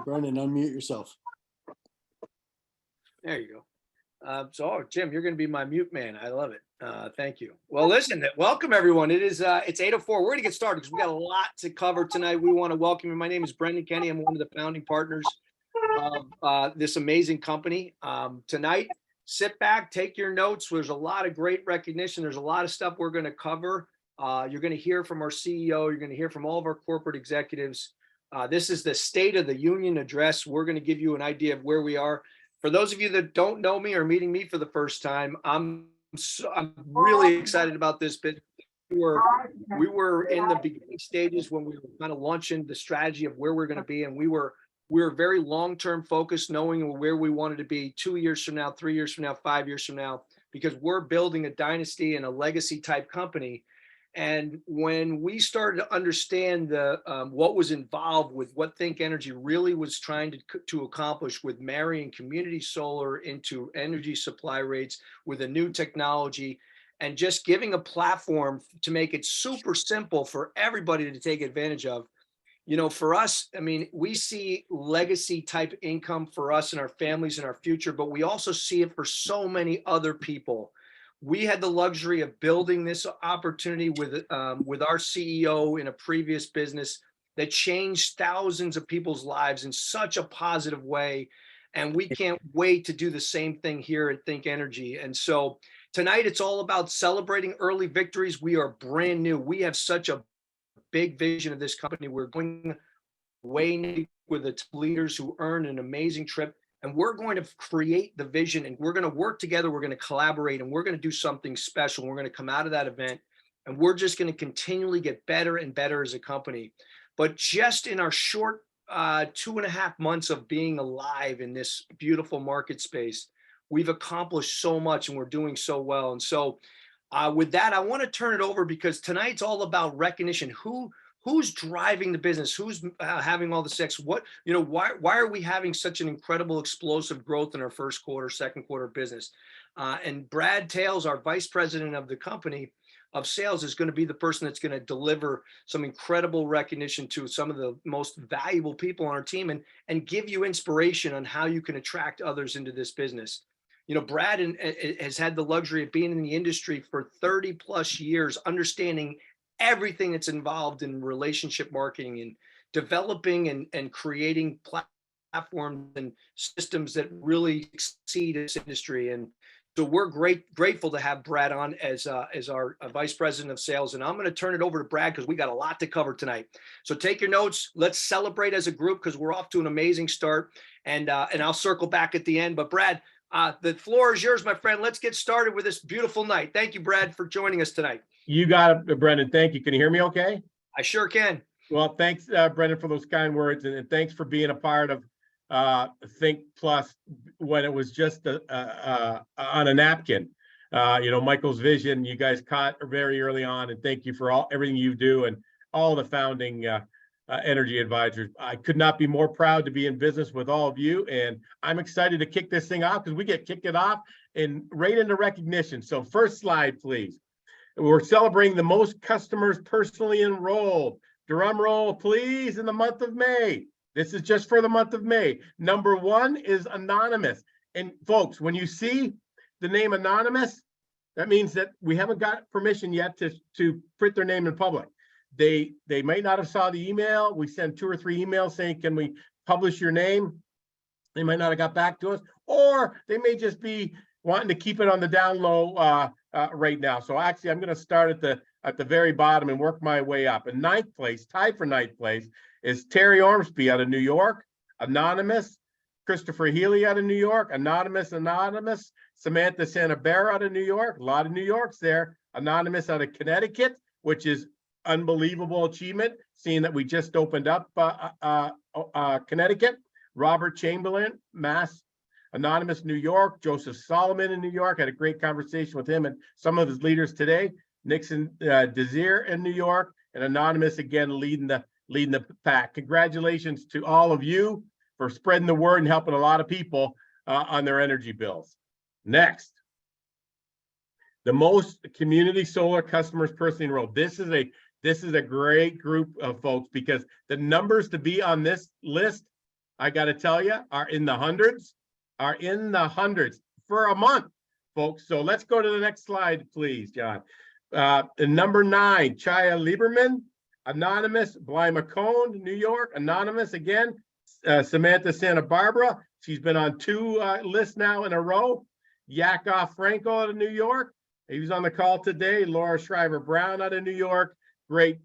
Brendan, unmute yourself. There you go. Jim, you're going to be my mute man. I love it. Thank you. Well, listen, welcome everyone. It's 8:04. We're going to get started because we got a lot to cover tonight. We want to welcome you. My name is Brendan Kenny. I'm one of the founding partners of this amazing company. Tonight, sit back, take your notes. There's a lot of great recognition. There's a lot of stuff we're going to cover. You're going to hear from our CEO. You're going to hear from all of our corporate executives. This is the State of the Union address. We're going to give you an idea of where we are. For those of you that don't know me or meeting me for the first time, I'm really excited about this bit. We were in the beginning stages when we were kind of launching the strategy of where we're going to be, and we were very long-term focused, knowing where we wanted to be 2 years from now, 3 years from now, 5 years from now, because we're building a dynasty and a legacy type company. And when we started to understand what was involved with what Think Energy really was trying to accomplish with marrying community solar into energy supply rates with a new technology and just giving a platform to make it super simple for everybody to take advantage of. You know, for us, I mean, we see legacy type income for us and our families in our future, but we also see it for so many other people. We had the luxury of building this opportunity with our CEO in a previous business that changed thousands of people's lives in such a positive way. And we can't wait to do the same thing here at Think Energy. And so tonight it's all about celebrating early victories. We are brand new. We have such a big vision of this company. We're going way new with the leaders who earned an amazing trip. And we're going to create the vision, and we're going to work together. We're going to collaborate, and we're going to do something special. We're going to come out of that event, and we're just going to continually get better and better as a company. But just in our short 2.5 months of being alive in this beautiful market space, we've accomplished so much, and we're doing so well. And so with that, I want to turn it over because tonight's all about recognition. Who's driving the business? Who's having all the success? Why are we having such an incredible explosive growth in our first quarter, second quarter business? And Brad Tales, our vice president of the company of sales, is going to be the person that's going to deliver some incredible recognition to some of the most valuable people on our team and give you inspiration on how you can attract others into this business. You know, Brad has had the luxury of being in the industry for 30 plus years, understanding everything that's involved in relationship marketing and developing and creating platforms and systems that really succeed in this industry. And so we're grateful to have Brad on as our vice president of sales. And I'm going to turn it over to Brad because we got a lot to cover tonight. So take your notes. Let's celebrate as a group because we're off to an amazing start. And I'll circle back at the end. But Brad, the floor is yours, my friend. Let's get started with this beautiful night. Thank you, Brad, for joining us tonight. You got it, Brendan. Thank you. Can you hear me okay? I sure can. Well, thanks, Brendan, for those kind words. And thanks for being a part of Think Plus when it was just on a napkin. Michael's vision, you guys caught very early on. And thank you for everything you do and all the founding energy advisors. I could not be more proud to be in business with all of you. And I'm excited to kick this thing off because we get kicked it off and right into recognition. So first slide, please. We're celebrating the most customers personally enrolled. Drum roll, please, in the month of May. This is just for the month of May. Number one is Anonymous. And folks, when you see the name Anonymous, that means that we haven't got permission yet to print their name in public. They might not have saw the email. We sent 2 or 3 emails saying, can we publish your name? They might not have got back to us, or they may just be wanting to keep it on the down low right now. So actually, I'm going to start at the very bottom and work my way up. In 9th place, tied for 9th place, is Terry Ormsby out of New York. Anonymous. Christopher Healy out of New York. Anonymous. Samantha Santabera out of New York. A lot of New Yorks there. Anonymous out of Connecticut, which is unbelievable achievement, seeing that we just opened up Connecticut. Robert Chamberlain, Mass. Anonymous, New York. Joseph Solomon in New York. Had a great conversation with him and some of his leaders today. Nixon Desir in New York, and Anonymous again leading the pack. Congratulations to all of you for spreading the word and helping a lot of people on their energy bills. Next, the most community solar customers personally enrolled. This is a great group of folks because the numbers to be on this list, I got to tell you, are in the hundreds for a month, folks. So let's go to the next slide, please, John. Number 9, Chaya Lieberman, anonymous. Bly McCone, New York, anonymous again. Samantha Santa Barbara, she's been on 2 lists now in a row. Yakov Franco out of New York, he was on the call today. Laura Shriver Brown out of New York, great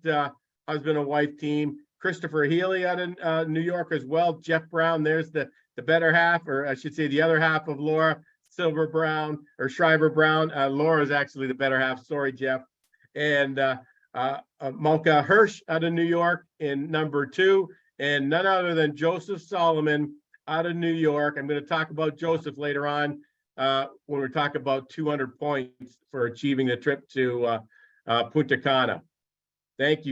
husband and wife team. Christopher Healy out of New York as well. Jeff Brown, there's the better half, or I should say the other half of Laura Silver Brown or Shriver Brown. Laura is actually the better half. Sorry, Jeff. And Malka Hirsch out of New York in number 2, and none other than Joseph Solomon out of New York. I'm going to talk about Joseph later on when we're talking about 200 points for achieving the trip to Punta Cana. Thank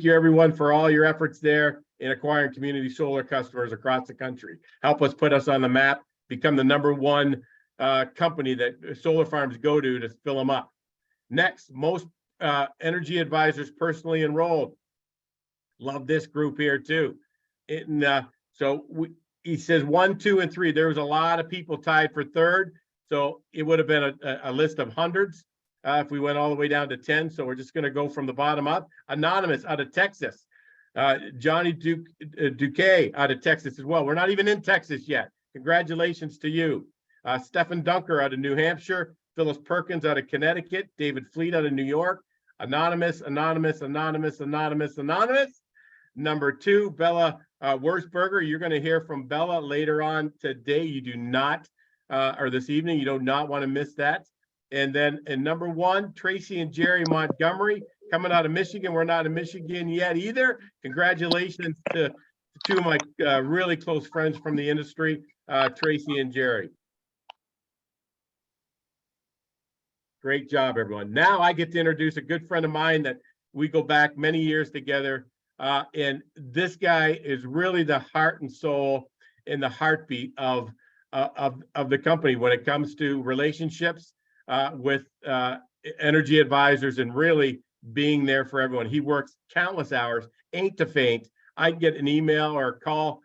you everyone for all your efforts there in acquiring community solar customers across the country. Help us put us on the map, become the #1 company that solar farms go to fill them up. Next, most energy advisors personally enrolled. Love this group here too. He says 1, 2, and 3. There was a lot of people tied for 3rd. So it would have been a list of hundreds if we went all the way down to 10. So we're just going to go from the bottom up. Anonymous out of Texas. Johnny Duque out of Texas as well. We're not even in Texas yet. Congratulations to you. Stephen Dunker out of New Hampshire. Phyllis Perkins out of Connecticut. David Fleet out of New York. Anonymous. Number 2, Bella Wurzberger. You're going to hear from Bella later on today. You do not, or this evening, you do not want to miss that. And then in number 1, Tracy and Jerry Montgomery coming out of Michigan. We're not in Michigan yet either. Congratulations to 2 of my really close friends from the industry, Tracy and Jerry. Great job, everyone. Now I get to introduce a good friend of mine that we go back many years together. And this guy is really the heart and soul and the heartbeat of the company when it comes to relationships with energy advisors and really being there for everyone. He works countless hours, ain't to faint. I get an email or call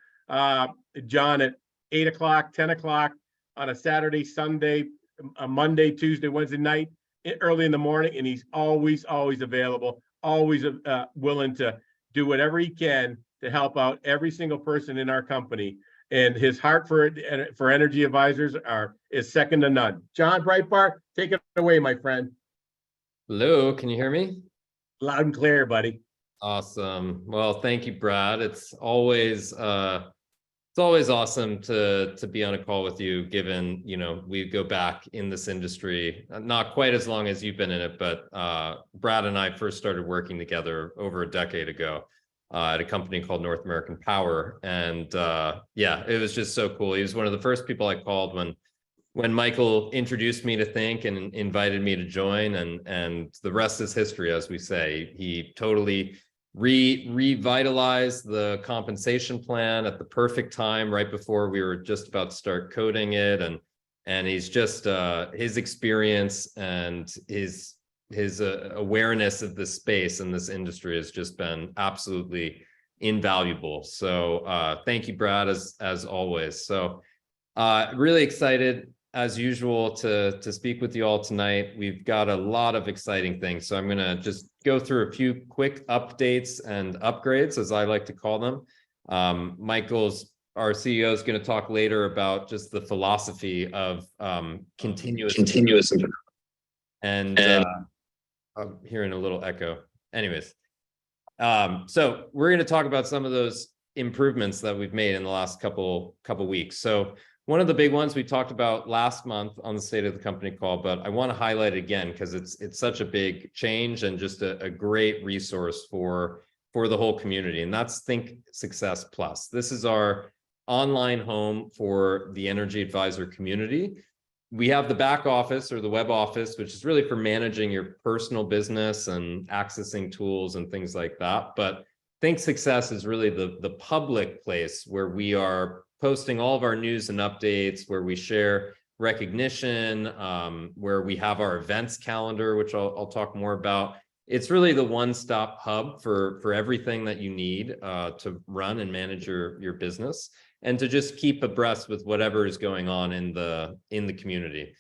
John at 8 o'clock, 10 o'clock on a Saturday, Sunday, a Monday, Tuesday, Wednesday night, early in the morning, and he's always available, always willing to do whatever he can to help out every single person in our company. And his heart for energy advisors is second to none. John Breitbart, take it away, my friend. Hello, can you hear me? Loud and clear, buddy. Awesome. Well, thank you, Brad. It's always awesome to be on a call with you, given, we go back in this industry, not quite as long as you've been in it, but Brad and I first started working together over a decade ago at a company called North American Power. And yeah, it was just so cool. He was one of the first people I called when Michael introduced me to Think and invited me to join, and the rest is history, as we say. He totally revitalized the compensation plan at the perfect time, right before we were just about to start coding it. And he's just his experience and his awareness of this space and this industry has just been absolutely invaluable. So thank you, Brad, as always. So really excited, as usual, to speak with you all tonight. We've got a lot of exciting things. So I'm going to just go through a few quick updates and upgrades, as I like to call them. Our CEO, is going to talk later about just the philosophy of continuous. And I'm hearing a little echo. Anyways, so we're going to talk about some of those improvements that we've made in the last couple weeks. So one of the big ones we talked about last month on the State of the Company call, but I want to highlight it again because it's such a big change and just a great resource for the whole community. And that's Think Success Plus. This is our online home for the energy advisor community. We have the back office or the web office, which is really for managing your personal business and accessing tools and things like that. But Think Success is really the public place where we are posting all of our news and updates, where we share recognition, where we have our events calendar, which I'll talk more about. it's really the one-stop hub for everything that you need to run and manage your business, and to just keep abreast with whatever is going on in the community.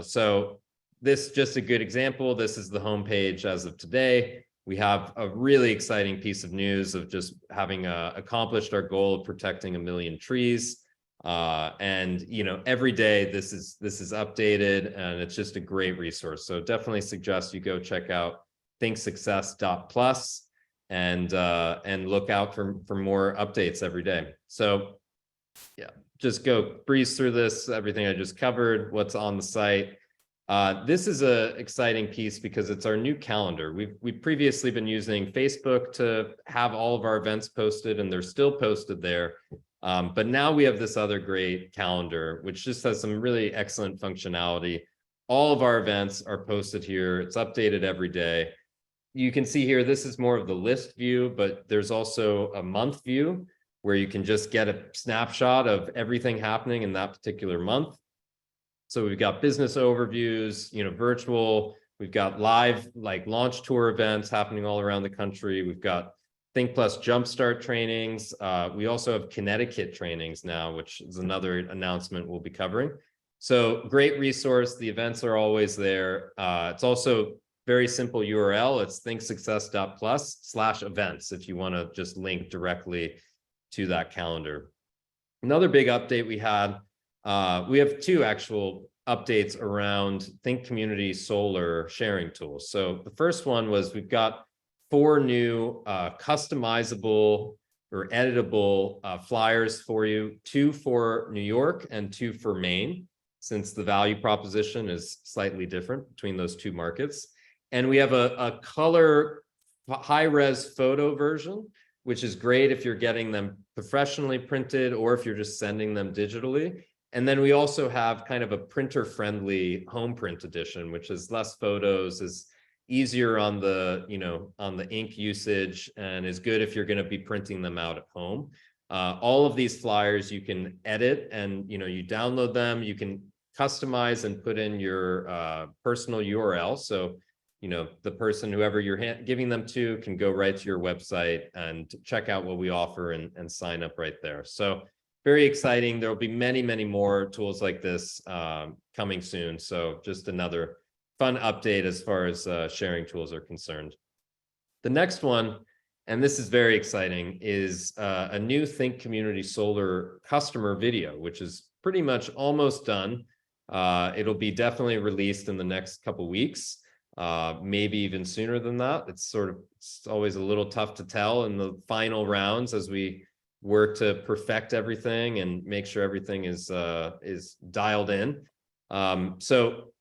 So this is just a good example. This is the homepage as of today. We have a really exciting piece of news of just having accomplished our goal of protecting 1 million trees. And every day this is updated, and it's just a great resource. So definitely suggest you go check out thinksuccess.plus and look out for more updates every day. So yeah, just go breeze through this, everything I just covered, what's on the site. This is a exciting piece because it's our new calendar. We've previously been using Facebook to have all of our events posted, and they're still posted there. But now we have this other great calendar, which just has some really excellent functionality. All of our events are posted here. It's updated every day. You can see here, this is more of the list view, but there's also a month view where you can just get a snapshot of everything happening in that particular month. So we've got business overviews, virtual, we've got live like launch tour events happening all around the country. We've got Think Plus Jumpstart trainings. We also have Connecticut trainings now, which is another announcement we'll be covering. So great resource. The events are always there. It's also very simple URL. It's thinksuccess.plus/events if you want to just link directly to that calendar. Another big update we had, we have 2 actual updates around Think Community Solar sharing tools. So the first one was we've got 4 new customizable or editable flyers for you, 2 for New York and 2 for Maine, since the value proposition is slightly different between those 2 markets. And we have a color high-res photo version, which is great if you're getting them professionally printed or if you're just sending them digitally. And then we also have kind of a printer-friendly home print edition, which is less photos, is easier on the ink usage, and is good if you're going to be printing them out at home. All of these flyers you can edit, and you download them, you can customize and put in your personal URL. So the person, whoever you're giving them to, can go right to your website and check out what we offer and sign up right there. So very exciting. There will be many, many more tools like this coming soon. So just another fun update as far as sharing tools are concerned. The next one, and this is very exciting, is a new Think Community Solar customer video, which is pretty much almost done. It'll be definitely released in the next couple weeks, maybe even sooner than that. It's always a little tough to tell in the final rounds as we work to perfect everything and make sure everything is dialed in. So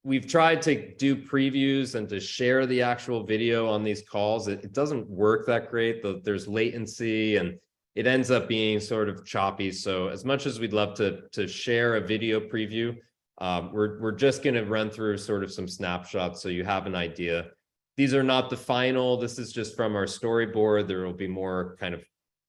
we've tried to do previews and to share the actual video on these calls. It doesn't work that great. There's latency and it ends up being sort of choppy. So as much as we'd love to share a video preview, we're just going to run through sort of some snapshots so you have an idea. These are not the final. This is just from our storyboard. There will be more kind of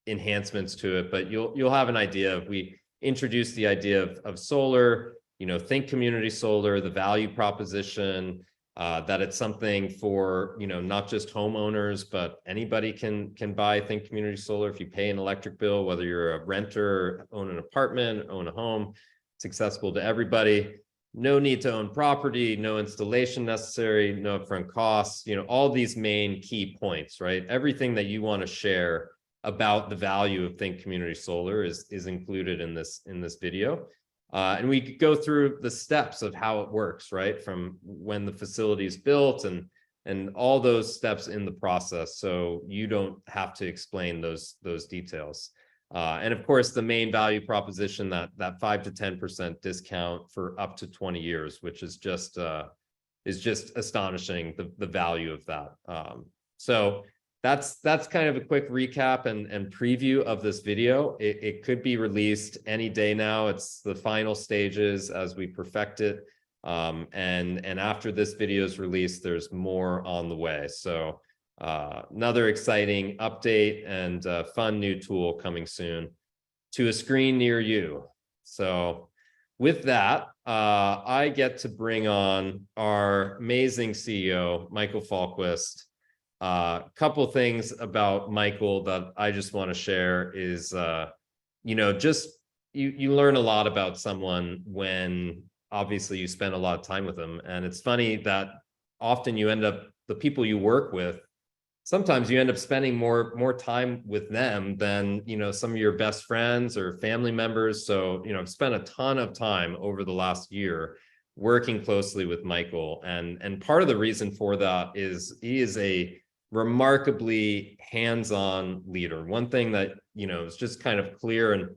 enhancements to it, but you'll have an idea. If we introduce the idea of solar, Think Community Solar, the value proposition, that it's something for, not just homeowners, but anybody can buy Think Community Solar. If you pay an electric bill, whether you're a renter, own an apartment, own a home, it's accessible to everybody. No need to own property, no installation necessary, no upfront costs, all these main key points, right? Everything that you want to share about the value of Think Community Solar is included in this video. And we could go through the steps of how it works, right? From when the facility is built and all those steps in the process. So you don't have to explain those details. And of course, the main value proposition, that 5 to 10% discount for up to 20 years, which is just astonishing, the value of that. So that's kind of a quick recap and preview of this video. It could be released any day now. It's the final stages as we perfect it. And after this video is released, there's more on the way. So another exciting update and fun new tool coming soon to a screen near you. So with that, I get to bring on our amazing CEO, Michael Falquist. Couple things about Michael that I just want to share is, just you learn a lot about someone when obviously you spend a lot of time with them. And it's funny that often you end up, the people you work with, sometimes you end up spending more time with them than, some of your best friends or family members. So, I've spent a ton of time over the last year working closely with Michael. And part of the reason for that is he is a remarkably hands-on leader. One thing that, is just kind of clear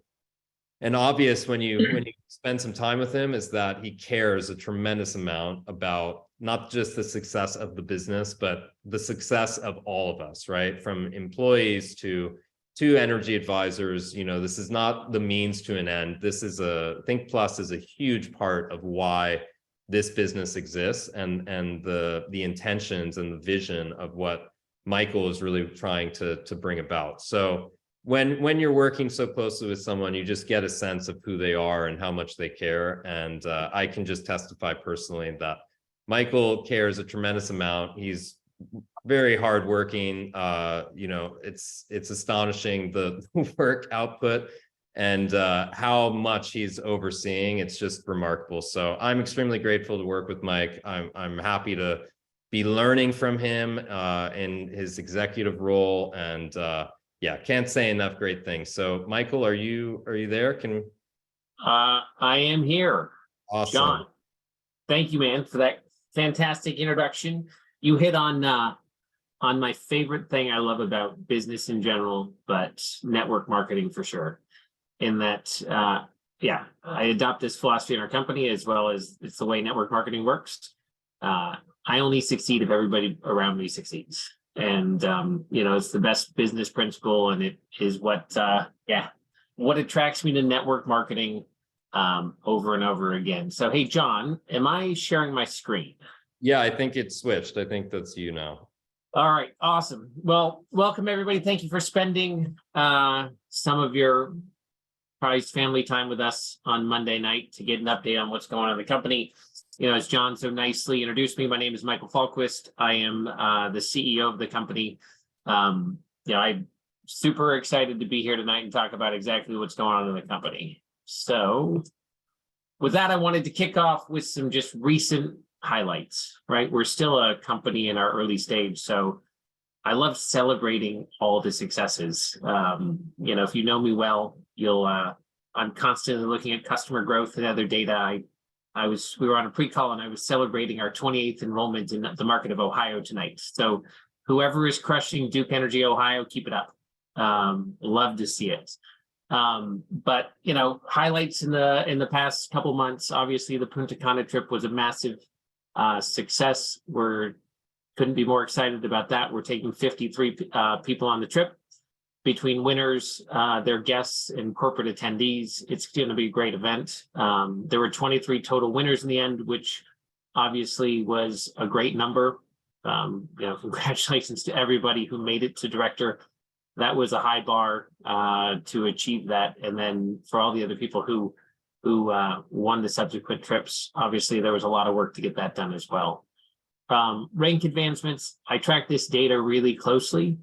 and obvious when you spend some time with him is that he cares a tremendous amount about not just the success of the business, but the success of all of us, right? From employees to energy advisors. This is not the means to an end. This is Think Plus is a huge part of why this business exists and the intentions and the vision of what Michael is really trying to bring about. So when you're working so closely with someone, you just get a sense of who they are and how much they care. And I can just testify personally that Michael cares a tremendous amount. He's very hardworking. It's astonishing the work output and how much he's overseeing. It's just remarkable. So I'm extremely grateful to work with Mike. I'm happy to be learning from him in his executive role, and can't say enough great things. So Michael, are you there? I am here. Awesome. John, thank you, man, for that fantastic introduction. You hit on my favorite thing I love about business in general, but network marketing for sure. In that, I adopt this philosophy in our company, as well as it's the way network marketing works. I only succeed if everybody around me succeeds. And, it's the best business principle, and it is what attracts me to network marketing over and over again. So, hey, John, am I sharing my screen? Yeah, I think it's switched. I think that's you now. All right, awesome. Well, welcome everybody. Thank you for spending some of your prized family time with us on Monday night to get an update on what's going on in the company. As John so nicely introduced me, my name is Michael Falquist. I am the CEO of the company. I'm super excited to be here tonight and talk about exactly what's going on in the company. So with that, I wanted to kick off with some just recent highlights, right? We're still a company in our early stage, so I love celebrating all the successes. If you know me well, I'm constantly looking at customer growth and other data. We were on a pre-call and I was celebrating our 28th enrollment in the market of Ohio tonight. So whoever is crushing Duke Energy Ohio, keep it up. Love to see it. But highlights in the past couple months, obviously the Punta Cana trip was a massive success. Couldn't be more excited about that. We're taking 53 people on the trip. Between winners, their guests, and corporate attendees, it's going to be a great event. There were 23 total winners in the end, which obviously was a great number. Congratulations to everybody who made it to director. That was a high bar to achieve that. And then for all the other people who won the subsequent trips, obviously there was a lot of work to get that done as well. Rank advancements, I track this data really closely.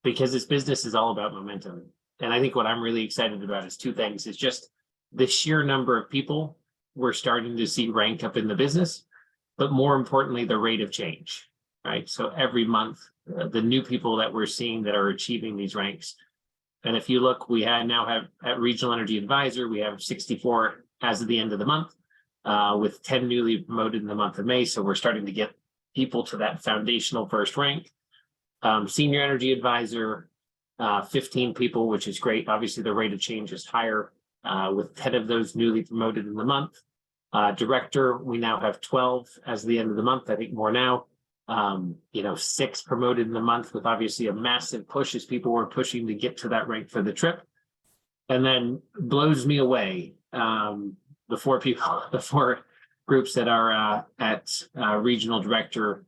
Because this business is all about momentum. And I think what I'm really excited about is two things. It's just the sheer number of people we're starting to see rank up in the business, but more importantly, the rate of change, right? So every month, the new people that we're seeing that are achieving these ranks. And if you look, now have at Regional Energy Advisor, we have 64 as of the end of the month, with 10 newly promoted in the month of May. So we're starting to get people to that foundational first rank. Senior Energy Advisor, 15 people, which is great. Obviously, the rate of change is higher with 10 of those newly promoted in the month. Director, we now have 12 as of the end of the month. I think more now. 6 promoted in the month, with obviously a massive push as people were pushing to get to that rank for the trip. And then blows me away, the 4 groups that are at Regional Director.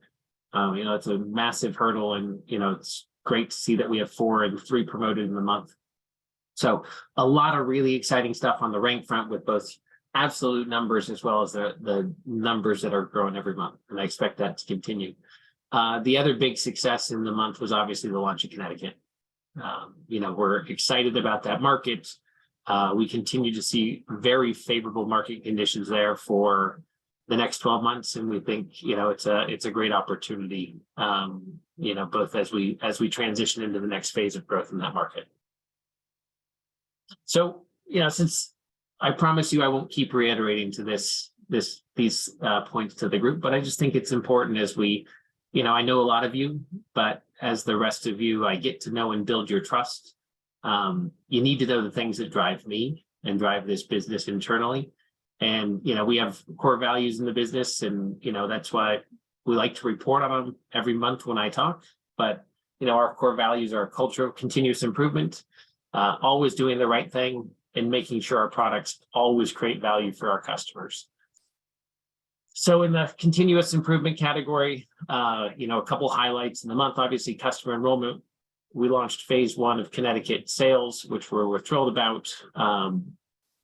It's a massive hurdle, and it's great to see that we have 4 and 3 promoted in the month. So a lot of really exciting stuff on the rank front with both absolute numbers as well as the numbers that are growing every month. And I expect that to continue. The other big success in the month was obviously the launch of Connecticut. We're excited about that market. We continue to see very favorable market conditions there for the next 12 months. And we think, it's a great opportunity, both as we transition into the next phase of growth in that market. So, since I promise you, I won't keep reiterating to these points to the group, but I just think it's important as we, I know a lot of you, but as the rest of you, I get to know and build your trust. You need to know the things that drive me and drive this business internally. And, we have core values in the business, and, that's why we like to report on them every month when I talk. But, our core values are a culture of continuous improvement, always doing the right thing, and making sure our products always create value for our customers. So in the continuous improvement category, a couple highlights in the month, obviously customer enrollment. We launched phase 1 of Connecticut sales, which we're thrilled about.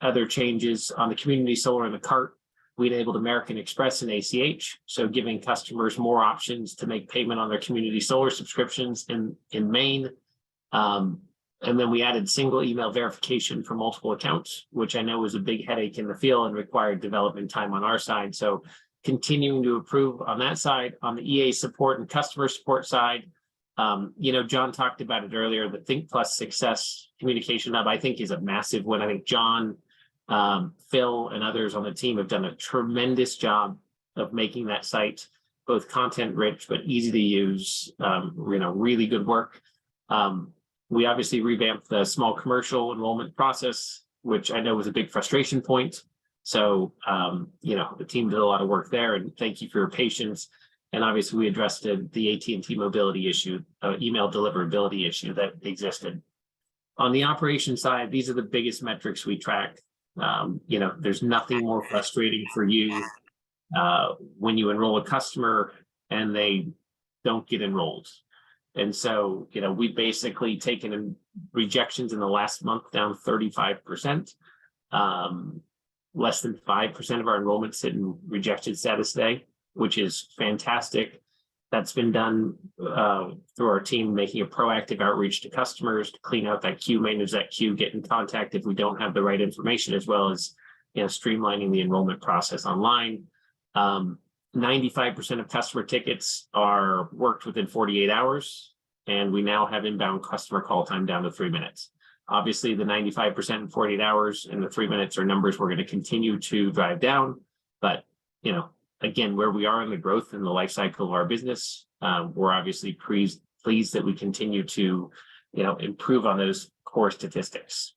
Other changes on the community solar and the cart, we enabled American Express and ACH, so giving customers more options to make payment on their community solar subscriptions in Maine. And then we added single email verification for multiple accounts, which I know was a big headache in the field and required development time on our side. So continuing to improve on that side. On the EA support and customer support side, John talked about it earlier, the Think Plus Success Communication Hub, I think, is a massive win. I think John, Phil, and others on the team have done a tremendous job of making that site both content rich but easy to use. Really good work. We obviously revamped the small commercial enrollment process, which I know was a big frustration point. So, the team did a lot of work there, and thank you for your patience. And obviously we addressed the AT&T mobility issue, email deliverability issue that existed. On the operation side, these are the biggest metrics we track. There's nothing more frustrating for you when you enroll a customer and they don't get enrolled. And so, we've basically taken rejections in the last month down 35%. Less than 5% of our enrollments sit in rejected status today, which is fantastic. That's been done through our team making a proactive outreach to customers to clean out that queue, manage that queue, get in contact if we don't have the right information, as well as streamlining the enrollment process online. 95% of customer tickets are worked within 48 hours, and we now have inbound customer call time down to 3 minutes. Obviously, the 95% in 48 hours and the 3 minutes are numbers we're going to continue to drive down. But, again, where we are in the growth and the life cycle of our business, we're obviously pleased that we continue to, improve on those core statistics.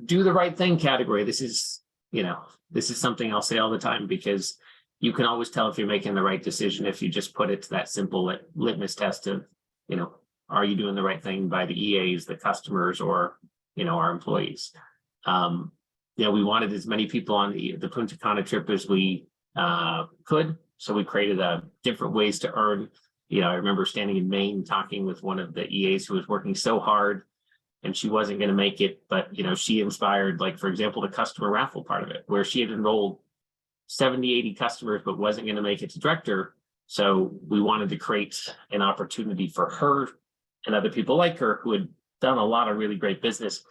Do the right thing category. This is something I'll say all the time, because you can always tell if you're making the right decision if you just put it to that simple litmus test of, are you doing the right thing by the EAs, the customers, or, our employees? We wanted as many people on the Punta Cana trip as we could. So we created different ways to earn. I remember standing in Maine talking with one of the EAs who was working so hard, and she wasn't going to make it, but she inspired, like, for example, the customer raffle part of it, where she had enrolled 70, 80 customers, but wasn't going to make it to director. So we wanted to create an opportunity for her and other people like her who had done a lot of really great business,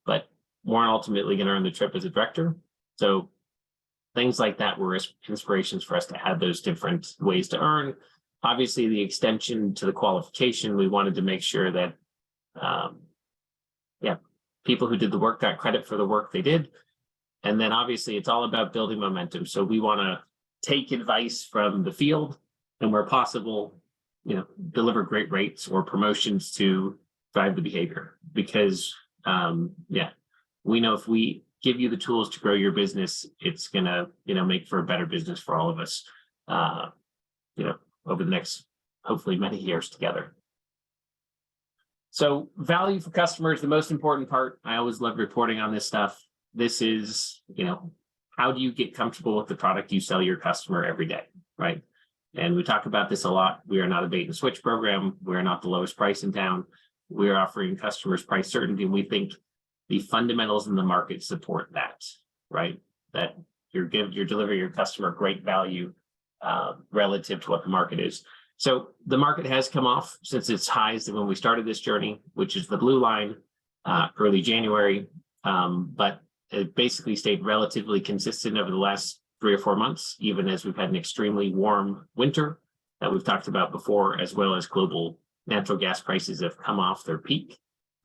but weren't ultimately going to earn the trip as a director. So things like that were inspirations for us to have those different ways to earn. Obviously, the extension to the qualification, we wanted to make sure that people who did the work got credit for the work they did. And then obviously it's all about building momentum. So we want to take advice from the field, and where possible, deliver great rates or promotions to drive the behavior. Because we know if we give you the tools to grow your business, it's gonna, make for a better business for all of us, over the next, hopefully, many years together. So value for customers, the most important part. I always love reporting on this stuff. This is, how do you get comfortable with the product you sell your customer every day, right? And we talk about this a lot. We are not a bait and switch program. We're not the lowest price in town. We're offering customers price certainty. And we think, the fundamentals in the market support that, right? That you're delivering your customer great value relative to what the market is. So the market has come off since its highs when we started this journey, which is the blue line, early January, but it basically stayed relatively consistent over the last 3 or 4 months, even as we've had an extremely warm winter that we've talked about before, as well as global natural gas prices have come off their peak.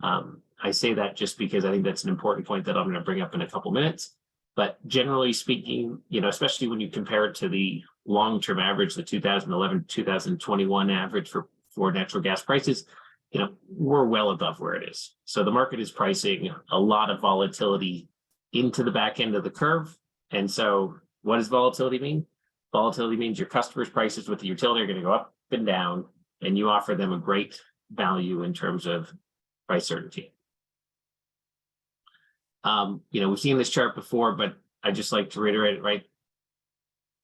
I say that just because I think that's an important point that I'm going to bring up in a couple minutes. But generally speaking, especially when you compare it to the long-term average, the 2011-2021 average for natural gas prices, we're well above where it is. So the market is pricing a lot of volatility into the back end of the curve. And so what does volatility mean? Volatility means your customers' prices with the utility are going to go up and down, and you offer them a great value in terms of price certainty. We've seen this chart before, but I just like to reiterate it, right?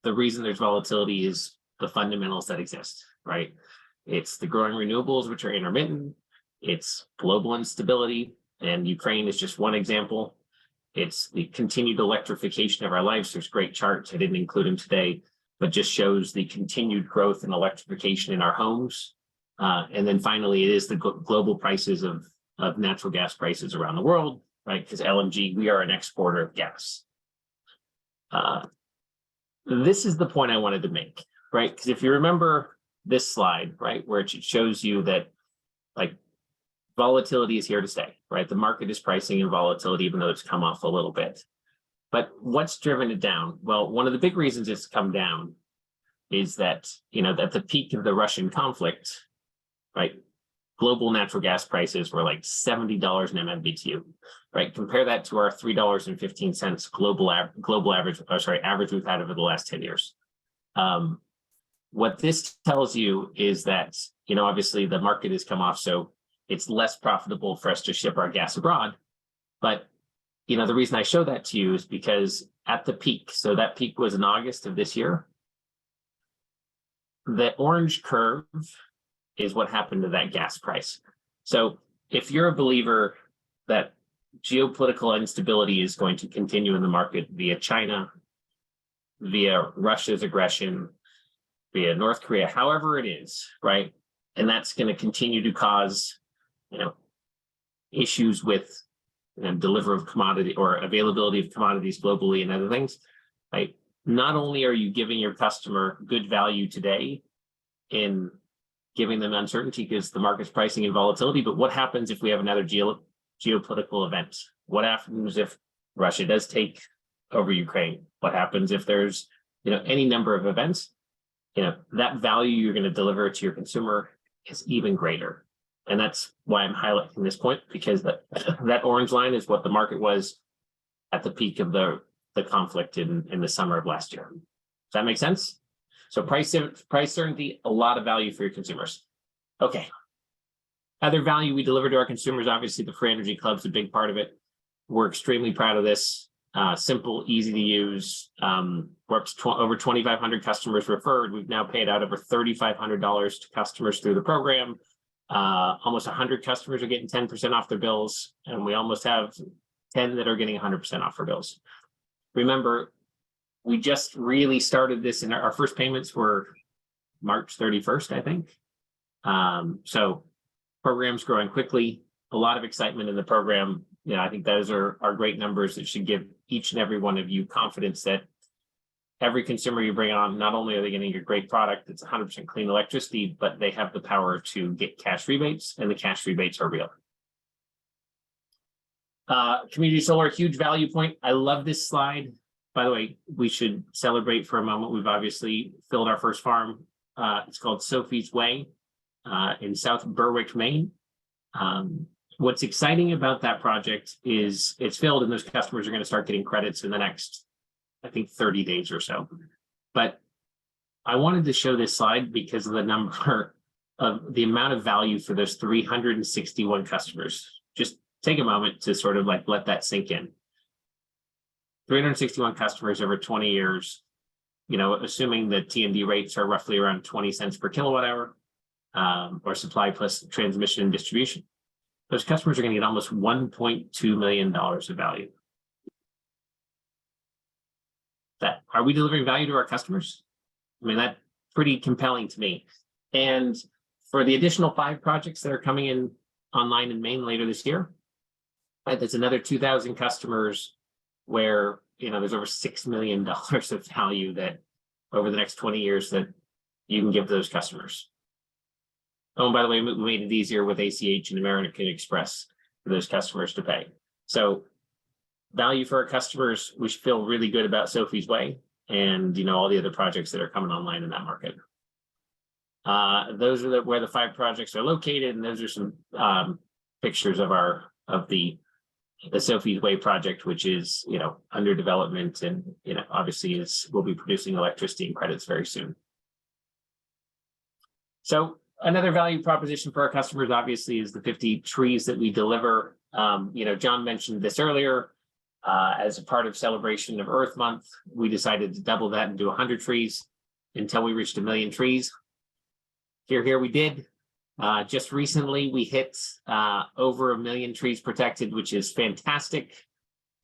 The reason there's volatility is the fundamentals that exist, right? It's the growing renewables, which are intermittent. It's global instability, and Ukraine is just one example. It's the continued electrification of our lives. There's great charts. I didn't include them today, but just shows the continued growth in electrification in our homes. And then finally, it is the global prices of natural gas prices around the world, right? Because LNG, we are an exporter of gas. This is the point I wanted to make, right? Because if you remember this slide, right, where it shows you that like volatility is here to stay, right? The market is pricing in volatility, even though it's come off a little bit. But what's driven it down? Well, one of the big reasons it's come down is that, at the peak of the Russian conflict, right, global natural gas prices were like $70 an MMBTU, right? Compare that to our $3.15 global average, average we've had over the last 10 years. What this tells you is that, obviously the market has come off, so it's less profitable for us to ship our gas abroad. But, the reason I show that to you is because at the peak, so that peak was in August of this year, the orange curve is what happened to that gas price. So if you're a believer that geopolitical instability is going to continue in the market via China, via Russia's aggression, via North Korea, however it is, right? And that's going to continue to cause, issues with delivery of commodity or availability of commodities globally and other things, right? Not only are you giving your customer good value today in giving them uncertainty because the market's pricing in volatility, but what happens if we have another geopolitical event? What happens if Russia does take over Ukraine? What happens if there's, any number of events? That value you're going to deliver to your consumer is even greater. And that's why I'm highlighting this point, because that orange line is what the market was at the peak of the conflict in the summer of last year. Does that make sense? So price certainty, a lot of value for your consumers. Okay. Other value we deliver to our consumers, obviously the Free Energy Club's a big part of it. We're extremely proud of this. Simple, easy to use. We're up to over 2,500 customers referred. We've now paid out over $3,500 to customers through the program. Almost 100 customers are getting 10% off their bills, and we almost have 10 that are getting 100% off their bills. Remember, we just really started this, and our first payments were March 31st, I think. So program's growing quickly, a lot of excitement in the program. I think those are great numbers that should give each and every one of you confidence that every consumer you bring on, not only are they getting a great product that's 100% clean electricity, but they have the power to get cash rebates, and the cash rebates are real. Community solar, huge value point. I love this slide. By the way, we should celebrate for a moment. We've obviously filled our first farm. It's called Sophie's Way in South Berwick, Maine. What's exciting about that project is it's filled, and those customers are going to start getting credits in the next, I think, 30 days or so. But I wanted to show this slide because of the number of the amount of value for those 361 customers. Just take a moment to sort of like let that sink in. 361 customers over 20 years, assuming the T&D rates are roughly around 20 cents per kilowatt hour, or supply plus transmission and distribution. those customers are going to get almost $1.2 million of value. That, are we delivering value to our customers? I mean, that's pretty compelling to me. And for the additional 5 projects that are coming in online in Maine later this year, there's another 2,000 customers where, you know, there's over $6 million of value that over the next 20 years that you can give those customers. Oh, and by the way, we made it easier with ACH and American Express for those customers to pay. So value for our customers, we should feel really good about Sophie's Way and, you know, all the other projects that are coming online in that market. Those are where the 5 projects are located, and those are some pictures of the Sophie's Way project, which is, you know, under development, and, you know, obviously we'll be producing electricity and credits very soon. So another value proposition for our customers, obviously, is the 50 trees that we deliver. You know, John mentioned this earlier. As a part of celebration of Earth Month, we decided to double that and do 100 trees until we reached 1 million trees. Here we did. Just recently, we hit over 1 million trees protected, which is fantastic.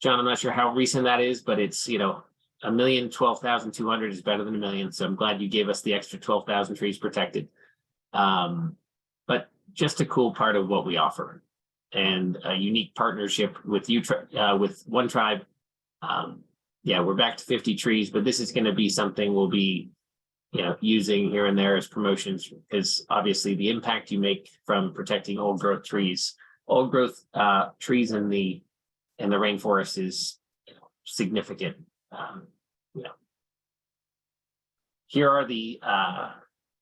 John, I'm not sure how recent that is, but it's, you know, 1,012,200 is better than 1 million. So I'm glad you gave us the extra 12,000 trees protected. But just a cool part of what we offer, and a unique partnership with with One Tribe. Yeah, we're back to 50 trees, but this is going to be something we'll be, you know, using here and there as promotions, because obviously the impact you make from protecting old growth trees in the rainforest is, you know, significant. You know, here are the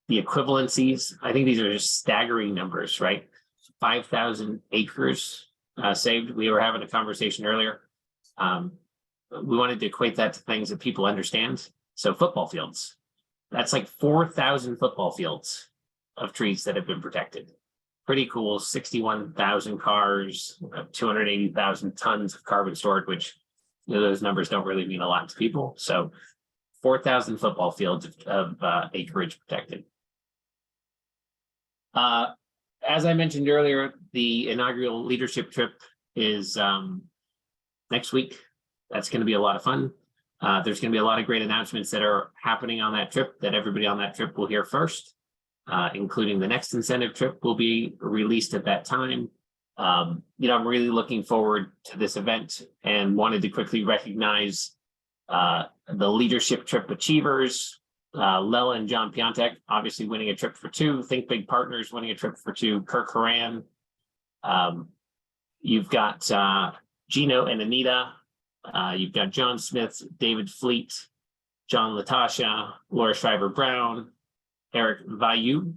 equivalencies. I think these are just staggering numbers, right? 5,000 acres saved. We were having a conversation earlier. We wanted to equate that to things that people understand. So football fields, that's like 4,000 football fields of trees that have been protected. Pretty cool. 61,000 cars, 280,000 tons of carbon stored, which, you know, those numbers don't really mean a lot to people. So 4,000 football fields of acreage protected. As I mentioned earlier, the inaugural leadership trip is next week. That's going to be a lot of fun. There's going to be a lot of great announcements that are happening on that trip that everybody on that trip will hear first, including the next incentive trip will be released at that time. You know, I'm really looking forward to this event and wanted to quickly recognize the leadership trip achievers. Lela and John Piontek, obviously winning a trip for 2. Think Big Partners winning a trip for 2. Kirk Horan. You've got Gino and Anita. You've got John Smith, David Fleet, John Latasha, Laura Schreiber Brown, Eric Vayu,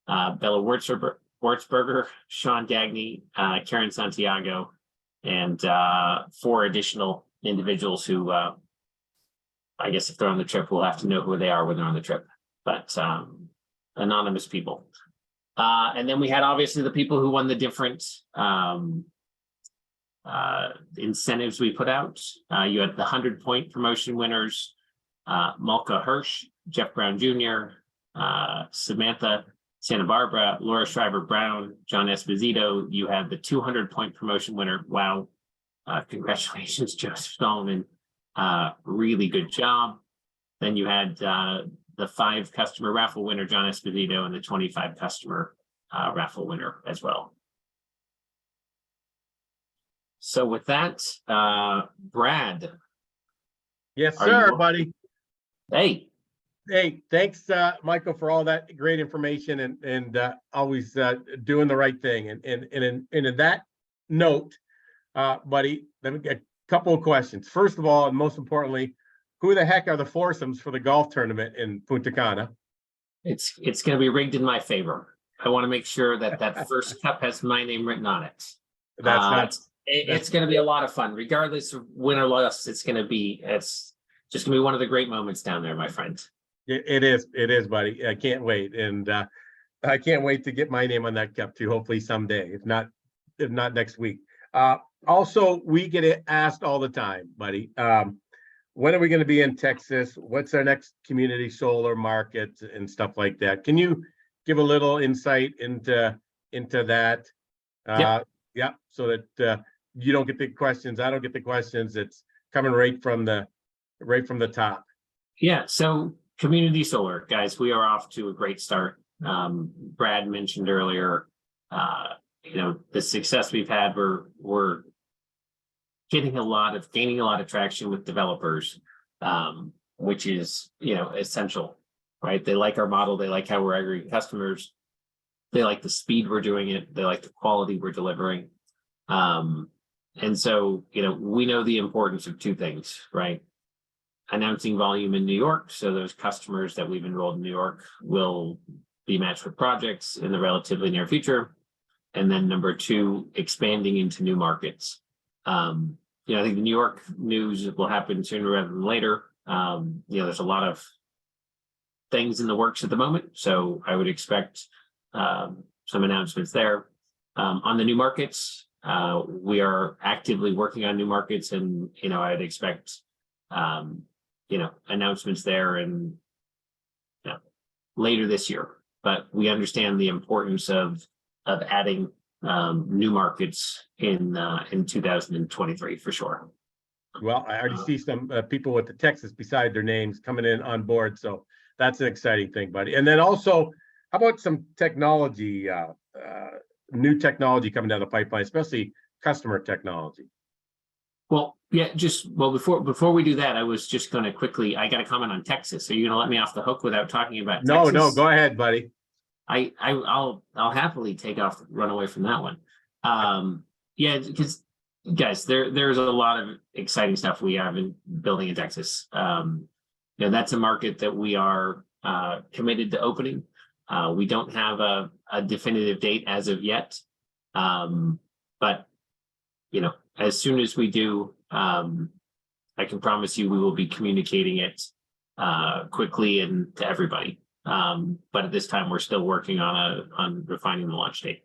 Bella Wurzberger, Sean Gagney, Karen Santiago, and 4 additional individuals who I guess if they're on the trip, we'll have to know who they are when they're on the trip, but anonymous people. And then we had obviously the people who won the different incentives we put out. You had the 100-point promotion winners, Malka Hirsch, Jeff Brown Jr., Samantha Santa Barbara, Laura Schreiber Brown, John Esposito. You had the 200-point promotion winner. Wow. Congratulations, Joseph Solomon. Really good job. Then you had the 5 customer raffle winner, John Esposito, and the 25 customer raffle winner as well. So with that, Brad. Yes, sir, buddy. Hey. Hey, thanks, Michael, for all that great information and always doing the right thing. And in that note, buddy, let me get a couple of questions. First of all, and most importantly, who the heck are the foursomes for the golf tournament in Punta Cana? It's going to be rigged in my favor. I want to make sure that first cup has my name written on it. It's going to be a lot of fun, regardless of win or loss. It's just going to be one of the great moments down there, my friend. It is, buddy. I can't wait, and I can't wait to get my name on that cup too. Hopefully someday, if not next week. Also, we get asked all the time, buddy. When are we going to be in Texas? What's our next community solar market and stuff like that? Can you give a little insight into that? Yep. Yep, so that you don't get the questions, I don't get the questions. It's coming right from the top. Yeah, so community solar, guys, we are off to a great start. Brad mentioned earlier, the success we've had, we're gaining a lot of traction with developers, which is, essential, right? They like our model, they like how we're aggregating customers, they like the speed we're doing it, they like the quality we're delivering. And so, we know the importance of two things, right? Announcing volume in New York, so those customers that we've enrolled in New York will be matched with projects in the relatively near future. And then number two, expanding into new markets. I think the New York news will happen sooner rather than later. There's a lot of things in the works at the moment, so I would expect some announcements there. On the new markets, we are actively working on new markets, and I'd expect announcements there and later this year. But we understand the importance of adding new markets in 2023 for sure. Well, I already see some people with the Texas beside their names coming in on board, so that's an exciting thing, buddy. And then also, how about some technology, new technology coming down the pipeline, especially customer technology? Well, yeah, before we do that, I was just going to quickly, I got a comment on Texas. Are you going to let me off the hook without talking about Texas? No, go ahead, buddy. I'll happily run away from that one. Yeah, because guys, there's a lot of exciting stuff we have in building in Texas. That's a market that we are committed to opening. We don't have a definitive date as of yet, but as soon as we do, I can promise you we will be communicating it quickly and to everybody. But at this time, we're still working on refining the launch date.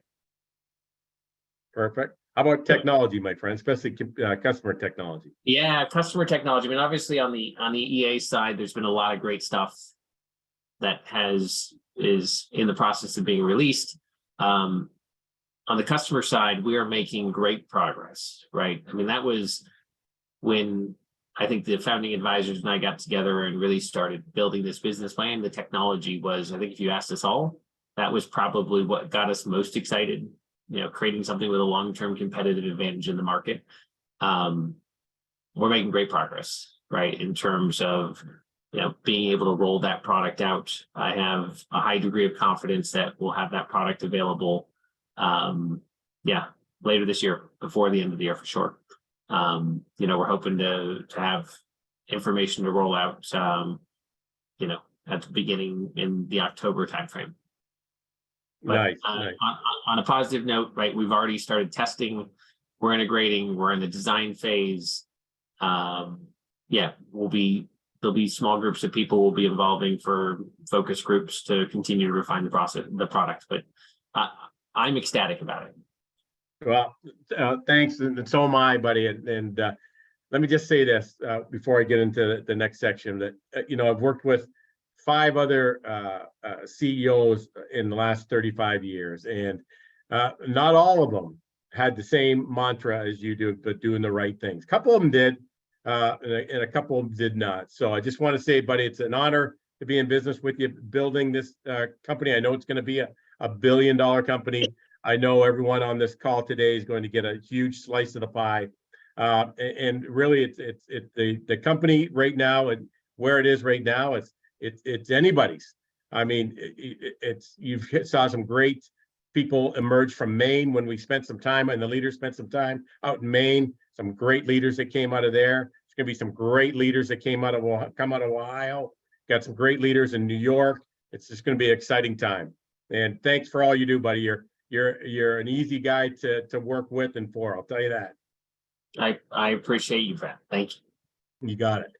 Perfect. How about technology, my friend, especially customer technology? Yeah, customer technology. I mean, obviously on the EA side, there's been a lot of great stuff that is in the process of being released. On the customer side, we are making great progress, right? I mean, that was when I think the founding advisors and I got together and really started building this business plan. The technology was, I think if you asked us all, that was probably what got us most excited, creating something with a long-term competitive advantage in the market. We're making great progress, right? In terms of, being able to roll that product out. I have a high degree of confidence that we'll have that product available later this year, before the end of the year for sure. We're hoping to have information to roll out, at the beginning in the October timeframe. Nice. On a positive note, right, we've already started testing, we're integrating, we're in the design phase. There'll be small groups of people we'll be involving for focus groups to continue to refine the product, but I'm ecstatic about it. Well, thanks, and so am I, buddy. And let me just say this before I get into the next section, that I've worked with 5 other CEOs in the last 35 years, and not all of them had the same mantra as you do, but doing the right things. A couple of them did, and a couple of them did not. So I just want to say, buddy, it's an honor to be in business with you, building this company. I know it's going to be a $1 billion company. I know everyone on this call today is going to get a huge slice of the pie. And really, it's the company right now, and where it is right now, it's anybody's. I mean, you've saw some great people emerge from Maine when we spent some time, and the leaders spent some time out in Maine. Some great leaders that came out of there. There's going to be some great leaders that come out of Ohio. Got some great leaders in New York. It's just going to be an exciting time. And thanks for all you do, buddy. You're an easy guy to work with and for. I'll tell you that. I appreciate you, Brad. Thank you. You got it.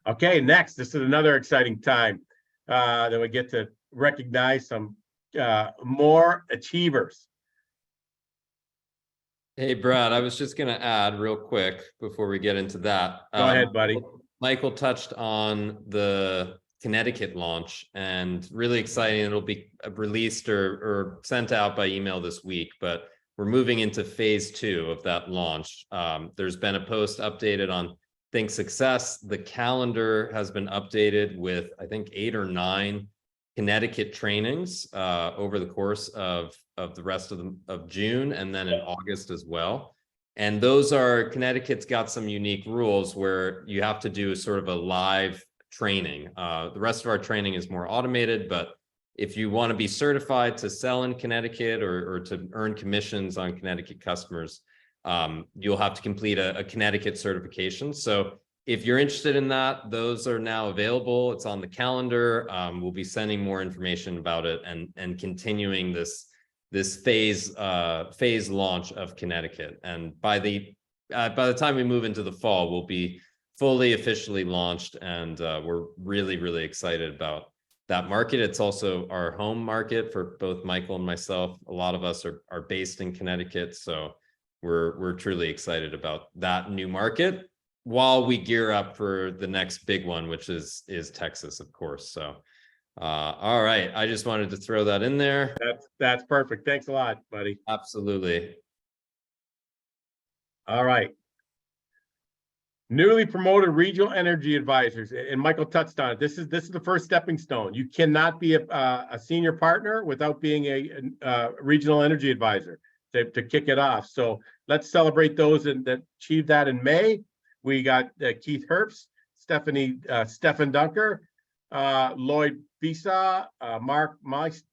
Okay, next, this is another exciting time that we get to recognize some more achievers. Hey, Brad, I was just going to add real quick before we get into that. Go ahead, buddy. Michael touched on the Connecticut launch, and really exciting. It'll be released or sent out by email this week, but we're moving into phase 2 of that launch. There's been a post updated on Think Success. The calendar has been updated with, I think, 8 or 9 Connecticut trainings over the course of the rest of June, and then in August as well. And those are, Connecticut's got some unique rules where you have to do sort of a live training. The rest of our training is more automated, but if you want to be certified to sell in Connecticut or to earn commissions on Connecticut customers, you'll have to complete a Connecticut certification. So if you're interested in that, those are now available. It's on the calendar. We'll be sending more information about it and continuing this phase launch of Connecticut. And by the time we move into the fall, we'll be fully officially launched, and we're really excited about that market. It's also our home market for both Michael and myself. A lot of us are based in Connecticut, so we're truly excited about that new market while we gear up for the next big one, which is Texas, of course. So all right, I just wanted to throw that in there. That's perfect. Thanks a lot, buddy. Absolutely. All right. Newly promoted regional energy advisors, and Michael touched on it. This is the first stepping stone. You cannot be a senior partner without being a regional energy advisor to kick it off. So let's celebrate those that achieved that in May. We got Keith Herbst, Stefan Dunker, Lloyd Bisa, Mark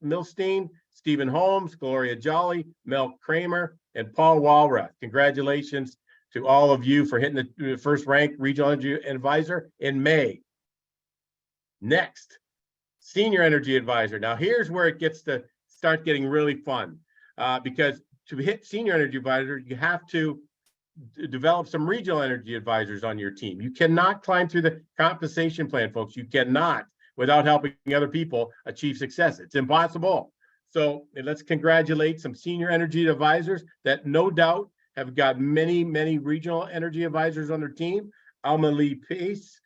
Milstein, Stephen Holmes, Gloria Jolly, Mel Kramer, and Paul Walrath. Congratulations to all of you for hitting the first ranked regional energy advisor in May. Next, senior energy advisor. Now here's where it gets to start getting really fun, because to hit senior energy advisor, you have to develop some regional energy advisors on your team. You cannot climb through the compensation plan, folks. You cannot without helping other people achieve success. It's impossible. So let's congratulate some senior energy advisors that no doubt have got many regional energy advisors on their team. Alma Lee Pace,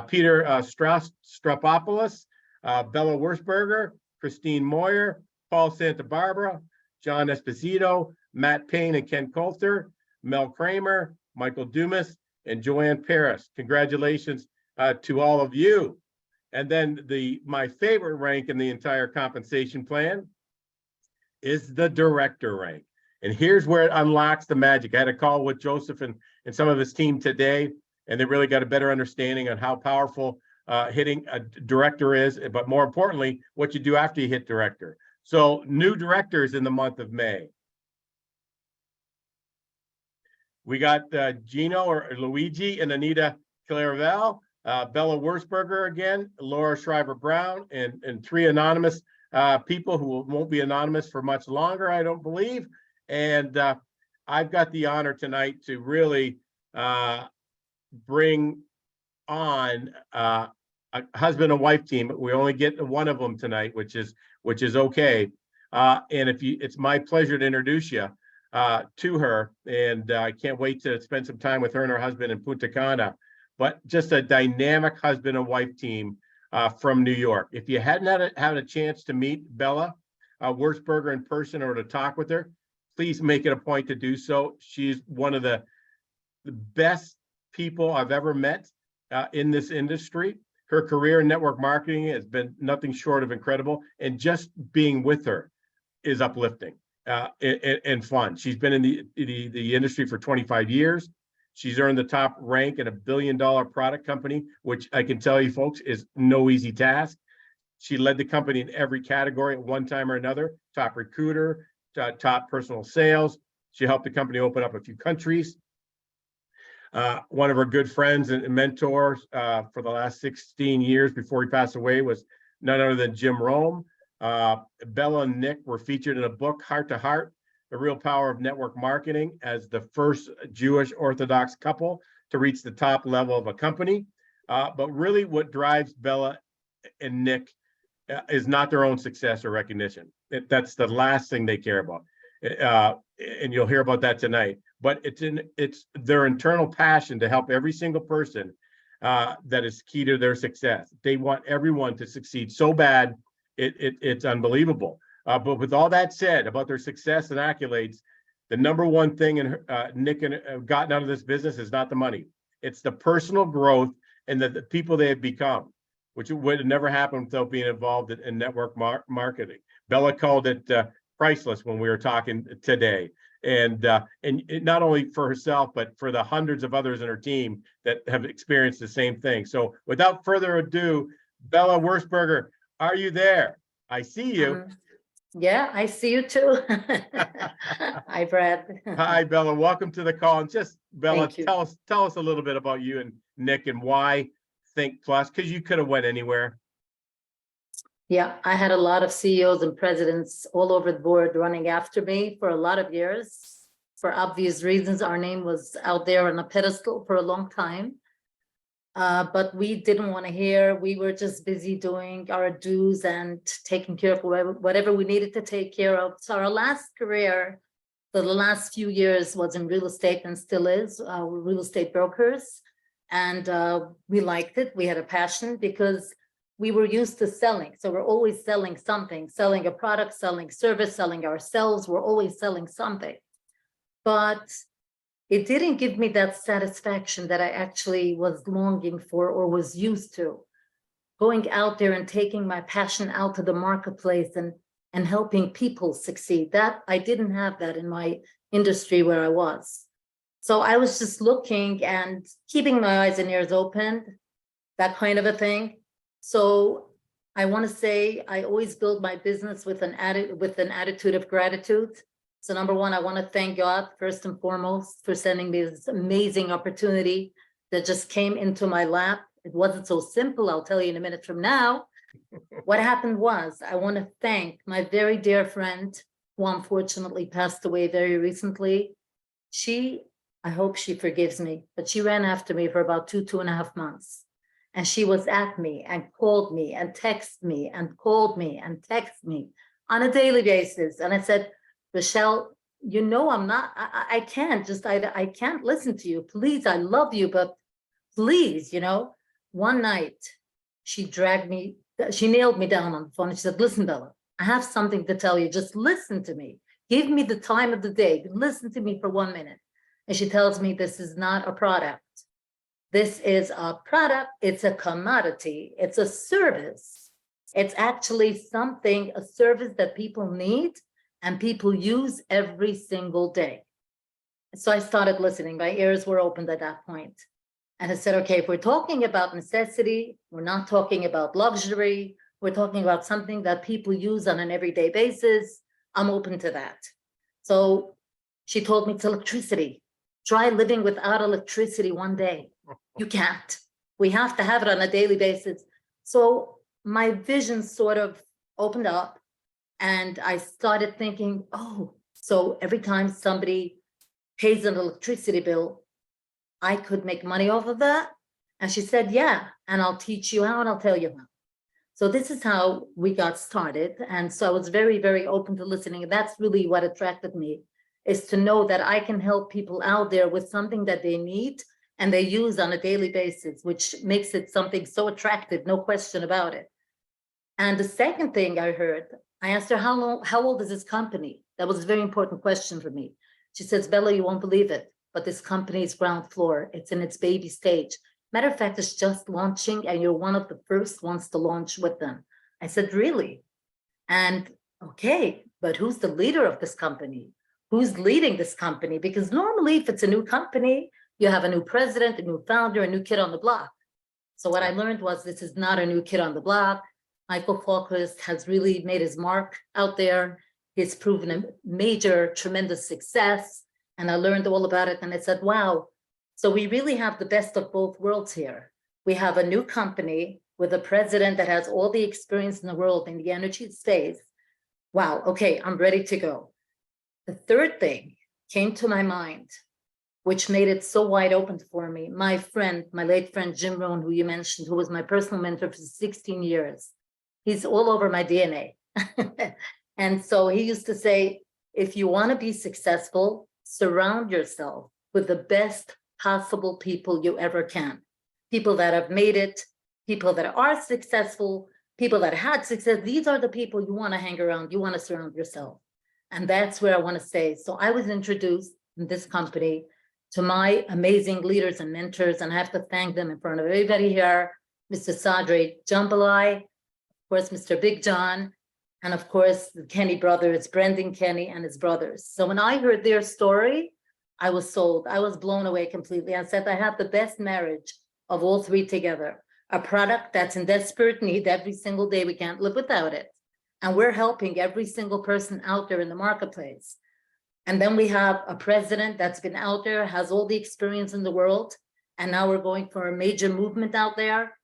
Peter Stropopoulos, Bella Wurzberger, Christine Moyer, Paul Santa Barbara, John Esposito, Matt Payne and Ken Coulter, Mel Kramer, Michael Dumas, and Joanne Paris. Congratulations to all of you. And then my favorite rank in the entire compensation plan is the director rank. And here's where it unlocks the magic. I had a call with Joseph and some of his team today, and they really got a better understanding on how powerful hitting a director is, but more importantly, what you do after you hit director. So new directors in the month of May. We got Gino or Luigi and Anita Clairval, Bella Wurzberger again, Laura Shriver-Brown, and 3 anonymous people who won't be anonymous for much longer, I don't believe. And I've got the honor tonight to really bring on a husband and wife team. We only get one of them tonight, which is okay. And it's my pleasure to introduce you to her, and I can't wait to spend some time with her and her husband in Punta Cana. But just a dynamic husband and wife team from New York. If you hadn't had a chance to meet Bella Wurzberger in person or to talk with her, please make it a point to do so. She's one of the best people I've ever met in this industry. Her career in network marketing has been nothing short of incredible, and just being with her is uplifting and fun. She's been in the industry for 25 years. She's earned the top rank in a $1 billion product company, which I can tell you folks is no easy task. She led the company in every category at one time or another: top recruiter, top personal sales. She helped the company open up a few countries. One of her good friends and mentors for the last 16 years before he passed away was none other than Jim Rome. Bella and Nick were featured in a book, Heart to Heart: The Real Power of Network Marketing, as the first Jewish Orthodox couple to reach the top level of a company. But really what drives Bella and Nick is not their own success or recognition. That's the last thing they care about. And you'll hear about that tonight. But it's their internal passion to help every single person that is key to their success. They want everyone to succeed so bad, it's unbelievable. But with all that said about their success and accolades, the number one thing Nick and gotten out of this business is not the money. It's the personal growth and the people they have become, which would have never happened without being involved in network marketing. Bella called it priceless when we were talking today. And not only for herself, but for the hundreds of others in her team that have experienced the same thing. So without further ado, Bella Wurzberger, are you there? I see you. Yeah, I see you too. Hi, Brad. Hi, Bella. Welcome to the call. And just Bella, Thank you. tell us a little bit about you and Nick and why Think Plus, because you could have went anywhere. Yeah, I had a lot of CEOs and presidents all over the board running after me for a lot of years. For obvious reasons, our name was out there on a pedestal for a long time. But we didn't want to hear. We were just busy doing our dues and taking care of whatever we needed to take care of. So our last career for the last few years was in real estate and still is. We're real estate brokers. And we liked it. We had a passion because we were used to selling. So we're always selling something, selling a product, selling service, selling ourselves. We're always selling something. But it didn't give me that satisfaction that I actually was longing for or was used to. Going out there and taking my passion out to the marketplace and helping people succeed. That I didn't have that in my industry where I was. So I was just looking and keeping my eyes and ears open, that kind of a thing. So I want to say I always build my business with an attitude of gratitude. So number one, I want to thank God first and foremost for sending me this amazing opportunity that just came into my lap. It wasn't so simple. I'll tell you in a minute from now. What happened was I want to thank my very dear friend who unfortunately passed away very recently. I hope she forgives me, but she ran after me for about 2.5 months. And she was at me and called me and texted me and called me and texted me on a daily basis. And I said, Rochelle, you know, I can't listen to you. Please, I love you, but please, you know. One night, she nailed me down on the phone and she said, listen, Bella, I have something to tell you. Just listen to me. Give me the time of the day. Listen to me for 1 minute. And she tells me this is not a product. This is a product. It's a commodity. It's a service. It's actually something, a service that people need and people use every single day. So I started listening. My ears were opened at that point. And I said, okay, if we're talking about necessity, we're not talking about luxury. We're talking about something that people use on an everyday basis. I'm open to that. So she told me it's electricity. Try living without electricity one day. You can't. We have to have it on a daily basis. So my vision sort of opened up and I started thinking, oh, so every time somebody pays an electricity bill, I could make money off of that. And she said, yeah, and I'll teach you how and I'll tell you how. So this is how we got started. And so I was very, very open to listening. And that's really what attracted me, is to know that I can help people out there with something that they need and they use on a daily basis, which makes it something so attractive, no question about it. And the second thing I heard, I asked her, how old is this company? That was a very important question for me. She says, Bella, you won't believe it, but this company is ground floor. It's in its baby stage. Matter of fact, it's just launching and you're one of the first ones to launch with them. I said, really? And okay, but who's the leader of this company? Who's leading this company? Because normally if it's a new company, you have a new president, a new founder, a new kid on the block. So what I learned was this is not a new kid on the block. Michael Falquist has really made his mark out there. He's proven a major, tremendous success. And I learned all about it. And I said, wow, so we really have the best of both worlds here. We have a new company with a president that has all the experience in the world in the energy space. Wow, okay, I'm ready to go. The third thing came to my mind, which made it so wide open for me. My friend, my late friend, Jim Rohn, who you mentioned, who was my personal mentor for 16 years. He's all over my DNA. And so he used to say, if you want to be successful, surround yourself with the best possible people you ever can. People that have made it, people that are successful, people that had success. These are the people you want to hang around. You want to surround yourself. And that's where I want to stay. So I was introduced in this company to my amazing leaders and mentors, and I have to thank them in front of everybody here, Mr. Sadri Jambalai, of course, Mr. Big John, and of course, the Kenny brothers, Brendan Kenny and his brothers. So when I heard their story, I was sold. I was blown away completely. I said, I have the best marriage of all three together, a product that's in desperate need every single day. We can't live without it. And we're helping every single person out there in the marketplace. And then we have a president that's been out there, has all the experience in the world. And now we're going for a major movement out there.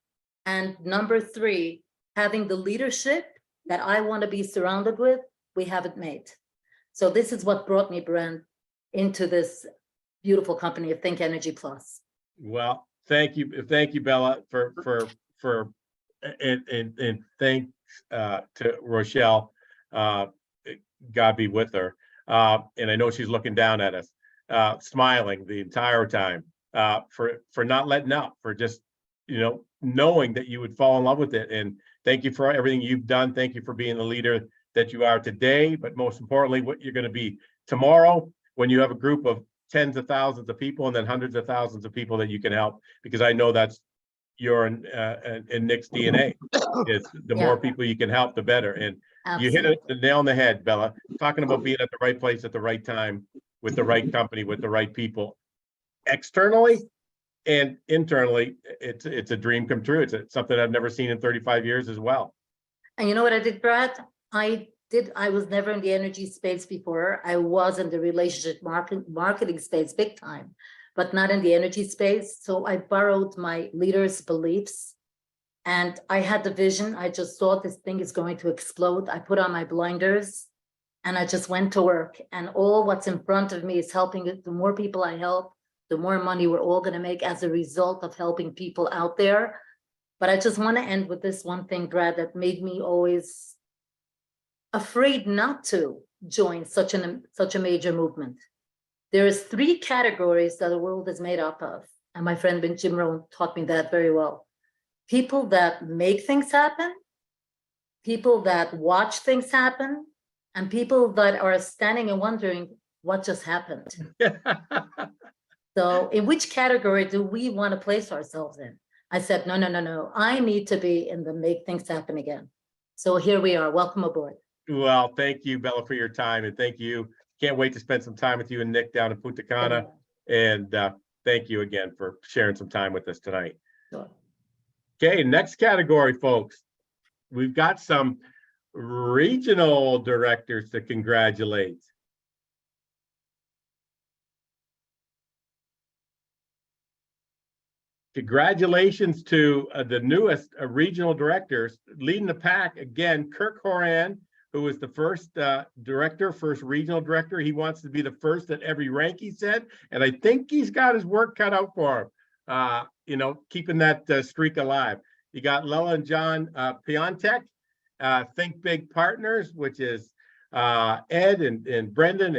And number three, having the leadership that I want to be surrounded with, we haven't made. So this is what brought me, Brent, into this beautiful company of Think Energy Plus. Well, thank you, Bella, for and thanks to Rochelle. God be with her. And I know she's looking down at us, smiling the entire time, for not letting up, for just, knowing that you would fall in love with it. And thank you for everything you've done. Thank you for being the leader that you are today, but most importantly, what you're going to be tomorrow when you have a group of tens of thousands of people and then hundreds of thousands of people that you can help, because I know that's your and Nick's DNA. Is the more people you can help, the better. And you hit the nail on the head, Bella, talking about being at the right place at the right time with the right company, with the right people. Externally and internally, it's a dream come true. It's something I've never seen in 35 years as well. And you know what I did, Brad? I was never in the energy space before. I was in the relationship marketing space big time, but not in the energy space. So I borrowed my leaders' beliefs and I had the vision. I just thought this thing is going to explode. I put on my blinders and I just went to work, and all what's in front of me is helping it. The more people I help, the more money we're all going to make as a result of helping people out there. But I just want to end with this one thing, Brad, that made me always afraid not to join such a major movement. There's 3 categories that the world is made up of. And my friend Ben Jim Rohn taught me that very well. People that make things happen, people that watch things happen, and people that are standing and wondering what just happened. So in which category do we want to place ourselves in? I said, no. I need to be in the make things happen again. So here we are. Welcome aboard. Well, thank you, Bella, for your time. And thank you. Can't wait to spend some time with you and Nick down in Punta Cana. And thank you again for sharing some time with us tonight. Sure. Okay, next category, folks. We've got some regional directors to congratulate. Congratulations to the newest regional directors. Leading the pack again, Kirk Horan, who was the first first regional director. He wants to be the first at every rank, he said, and I think he's got his work cut out for him. Keeping that streak alive. You got Lela and John Piontek, Think Big Partners, which is Ed and Brendan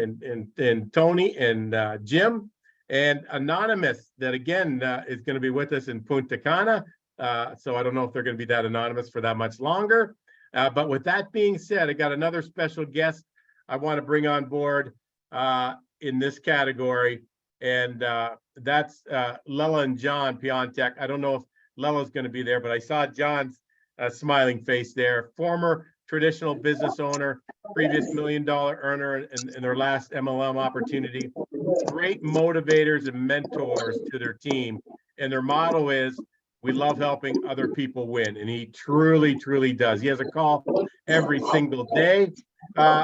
and Tony and Jim. And Anonymous, that again is going to be with us in Punta Cana. So I don't know if they're going to be that anonymous for that much longer. But with that being said, I got another special guest I want to bring on board in this category. And that's Lela and John Piontek. I don't know if Lela's going to be there, but I saw John's smiling face there. Former traditional business owner, previous $1 million earner in their last MLM opportunity. Great motivators and mentors to their team. And their motto is, we love helping other people win. And he truly, truly does. He has a call every single day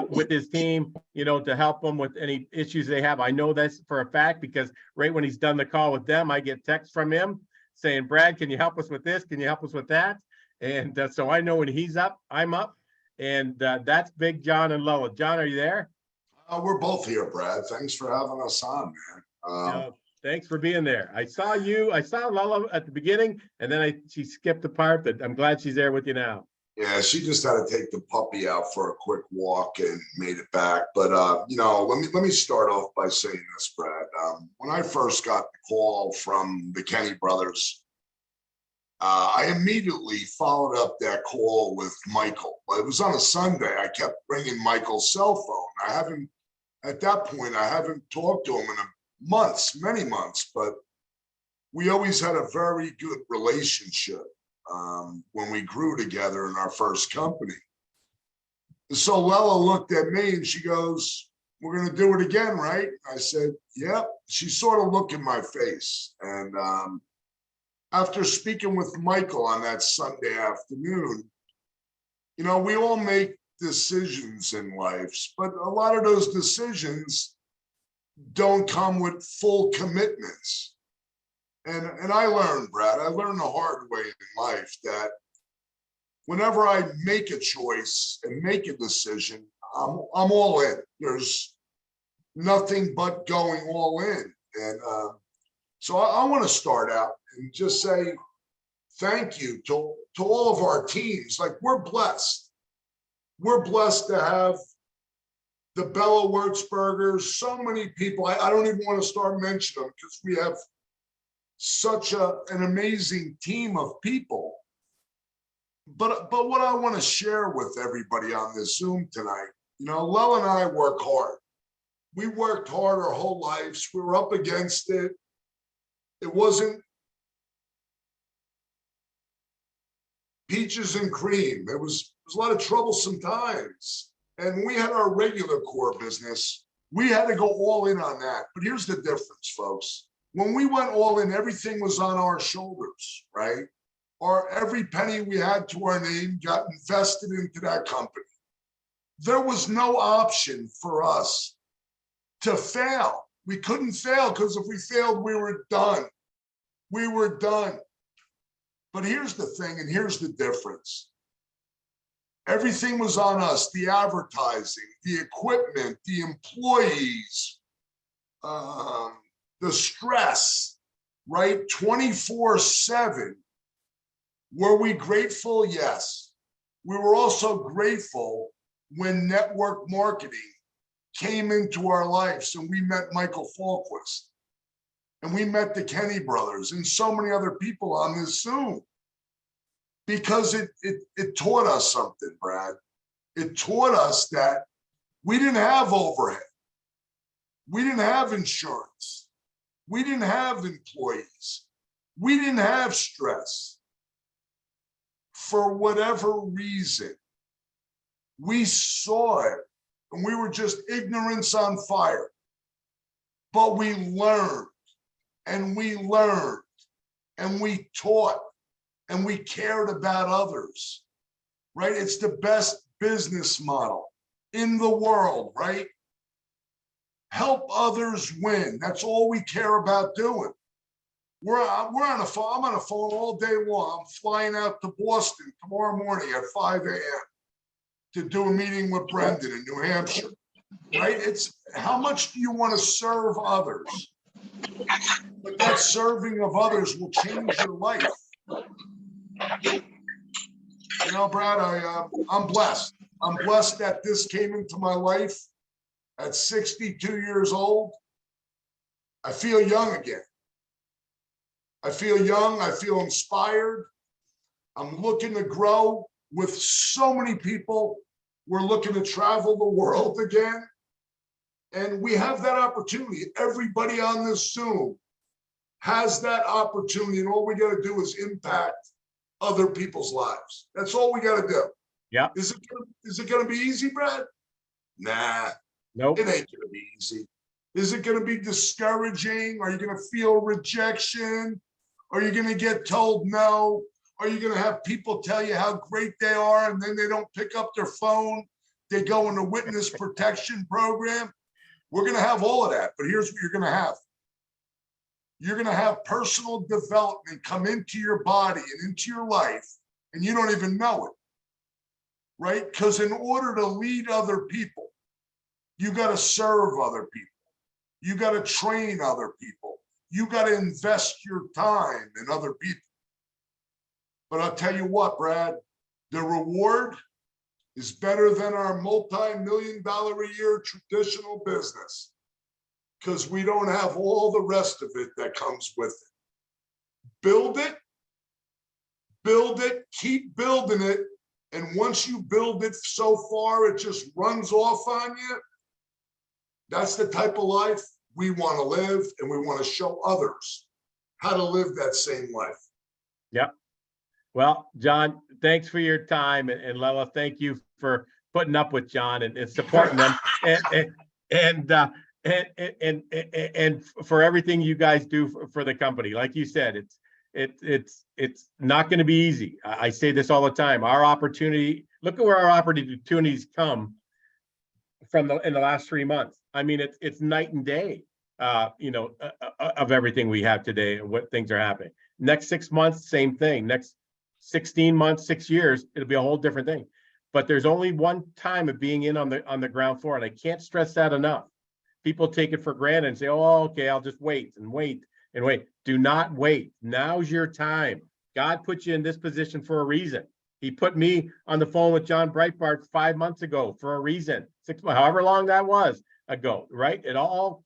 with his team, to help them with any issues they have. I know that's for a fact because right when he's done the call with them, I get texts from him saying, Brad, can you help us with this? Can you help us with that? And so I know when he's up, I'm up. And that's Big John and Lela. John, are you there? We're both here, Brad. Thanks for having us on, man. Thanks for being there. I saw Lela at the beginning, and then she skipped the part, but I'm glad she's there with you now. Yeah, she just had to take the puppy out for a quick walk and made it back. But let me start off by saying this, Brad. When I first got the call from the Kenny brothers, I immediately followed up that call with Michael. It was on a Sunday. I kept ringing Michael's cell phone. I haven't, at that point, I haven't talked to him in months, many months, but we always had a very good relationship when we grew together in our first company. So Lela looked at me and she goes, "We're going to do it again, right?" I said, "Yep." She sort of looked in my face. And after speaking with Michael on that Sunday afternoon, you know, we all make decisions in life, but a lot of those decisions don't come with full commitments. And I learned, Brad, I learned the hard way in life that whenever I make a choice and make a decision, I'm all in. There's nothing but going all in. And so I want to start out and just say thank you to all of our teams. Like, we're blessed. We're blessed to have the Bella Würzburgers, so many people. I don't even want to start mentioning them because we have such an amazing team of people. But what I want to share with everybody on this Zoom tonight, you know, Lela and I work hard. We worked hard our whole lives. We were up against it. It wasn't peaches and cream. It was a lot of troublesome times. And we had our regular core business. We had to go all in on that. But here's the difference, folks. When we went all in, everything was on our shoulders, right? Every penny we had to our name got invested into that company. There was no option for us to fail. We couldn't fail because if we failed, we were done. We were done. But here's the thing, and here's the difference. Everything was on us: the advertising, the equipment, the employees, the stress, right? 24/7. Were we grateful? Yes. We were also grateful when network marketing came into our lives and we met Michael Falquist and we met the Kenny brothers and so many other people on this Zoom, because it taught us something, Brad. It taught us that we didn't have overhead. We didn't have insurance. We didn't have employees. We didn't have stress. For whatever reason, we saw it and we were just ignorance on fire. But we learned and we learned and we taught and we cared about others, right? It's the best business model in the world, right? Help others win. That's all we care about doing. We're on a phone. I'm on a phone all day long. I'm flying out to Boston tomorrow morning at 5 a.m. to do a meeting with Brendan in New Hampshire, right? It's how much do you want to serve others? But that serving of others will change your life. You know, Brad, I'm blessed. I'm blessed that this came into my life at 62 years old. I feel young again. I feel young. I feel inspired. I'm looking to grow with so many people. We're looking to travel the world again. And we have that opportunity. Everybody on this Zoom has that opportunity. And all we got to do is impact other people's lives. That's all we got to do. Yeah. Is it going to be easy, Brad? Nah. Nope. It ain't going to be easy. Is it going to be discouraging? Are you going to feel rejection? Are you going to get told no? Are you going to have people tell you how great they are and then they don't pick up their phone? They go in a witness protection program. We're going to have all of that, but here's what you're going to have. You're going to have personal development come into your body and into your life, and you don't even know it, right? Because in order to lead other people, you got to serve other people. You got to train other people. You got to invest your time in other people. But I'll tell you what, Brad, the reward is better than our multi-million-dollar a year traditional business, because we don't have all the rest of it that comes with it. Build it, keep building it. And once you build it so far, it just runs off on you. That's the type of life we want to live, and we want to show others how to live that same life. Yep. Well, John, thanks for your time, and Lela, thank you for putting up with John and supporting them, and for everything you guys do for the company. Like you said, it's not going to be easy. I say this all the time. Our opportunity, look at where our opportunities come from in the last 3 months. I mean, it's night and day, of everything we have today and what things are happening. Next 6 months, same thing. Next 16 months, 6 years, it'll be a whole different thing. But there's only one time of being in on the ground floor, and I can't stress that enough. People take it for granted and say, "Oh, okay, I'll just wait and wait and wait." Do not wait. Now's your time. God put you in this position for a reason. He put me on the phone with John Breitbart 5 months ago for a reason. 6 months, however long that was ago, right? It all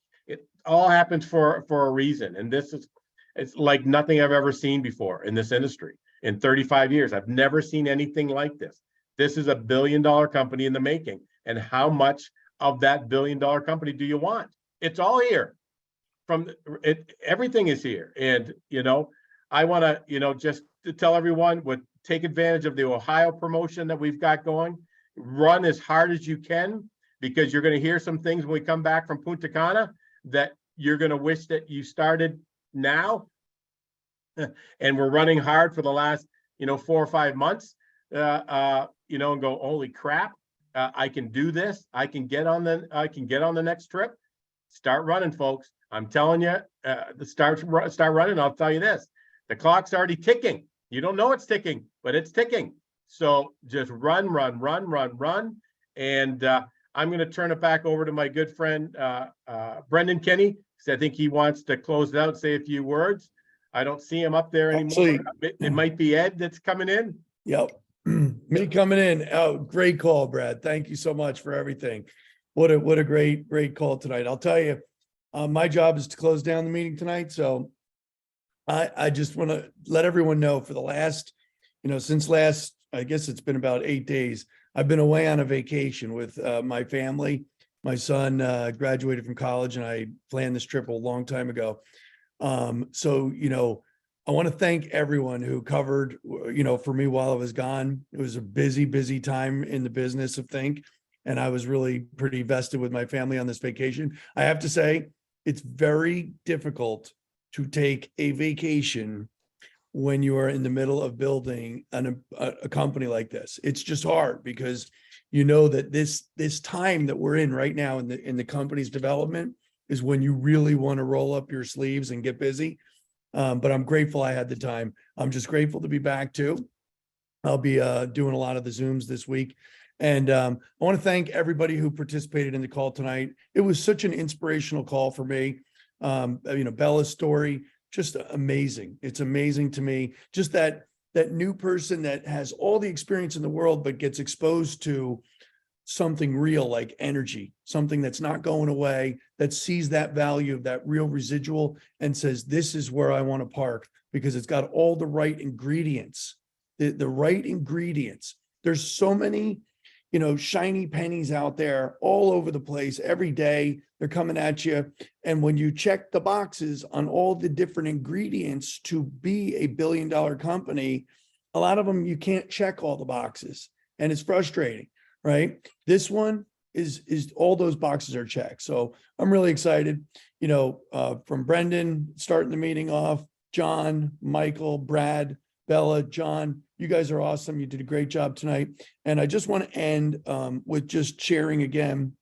happens for a reason. And it's like nothing I've ever seen before in this industry. In 35 years, I've never seen anything like this. This is $1 billion company in the making. And how much of that $1 billion company do you want? It's all here. Everything is here. And, I want to, just to tell everyone, take advantage of the Ohio promotion that we've got going. Run as hard as you can, because you're going to hear some things when we come back from Punta Cana that you're going to wish that you started now. And we're running hard for the last, 4 or 5 months, and go, holy crap, I can do this. I can get on the next trip. Start running, folks. I'm telling you, start running. I'll tell you this, the clock's already ticking. You don't know it's ticking, but it's ticking. So just run. And I'm going to turn it back over to my good friend, Brendan Kenny, because I think he wants to close it out, say a few words. I don't see him up there anymore. Actually, it might be Ed that's coming in. Yep. Me coming in. Oh, great call, Brad. Thank you so much for everything. What a great call tonight. I'll tell you, my job is to close down the meeting tonight. So I just want to let everyone know, for the last, since last, I guess it's been about 8 days, I've been away on a vacation with my family. My son graduated from college, and I planned this trip a long time ago. So, I want to thank everyone who covered, for me while I was gone. It was a busy time in the business of Think, and I was really pretty vested with my family on this vacation. I have to say, it's very difficult to take a vacation when you are in the middle of building a company like this. It's just hard, because that this time that we're in right now in the company's development is when you really want to roll up your sleeves and get busy. But I'm grateful I had the time. I'm just grateful to be back too. I'll be doing a lot of the Zooms this week. And I want to thank everybody who participated in the call tonight. It was such an inspirational call for me. Bella's story, just amazing. It's amazing to me. Just that new person that has all the experience in the world, but gets exposed to something real like energy, something that's not going away, that sees that value of that real residual and says, this is where I want to park, because it's got all the right ingredients, the right ingredients. There's so many, shiny pennies out there all over the place every day. They're coming at you. And when you check the boxes on all the different ingredients to be a $1 billion company, a lot of them, you can't check all the boxes, and it's frustrating, right? This one is all those boxes are checked. So I'm really excited, from Brendan starting the meeting off, John, Michael, Brad, Bella, John, you guys are awesome. You did a great job tonight. And I just want to end with just sharing again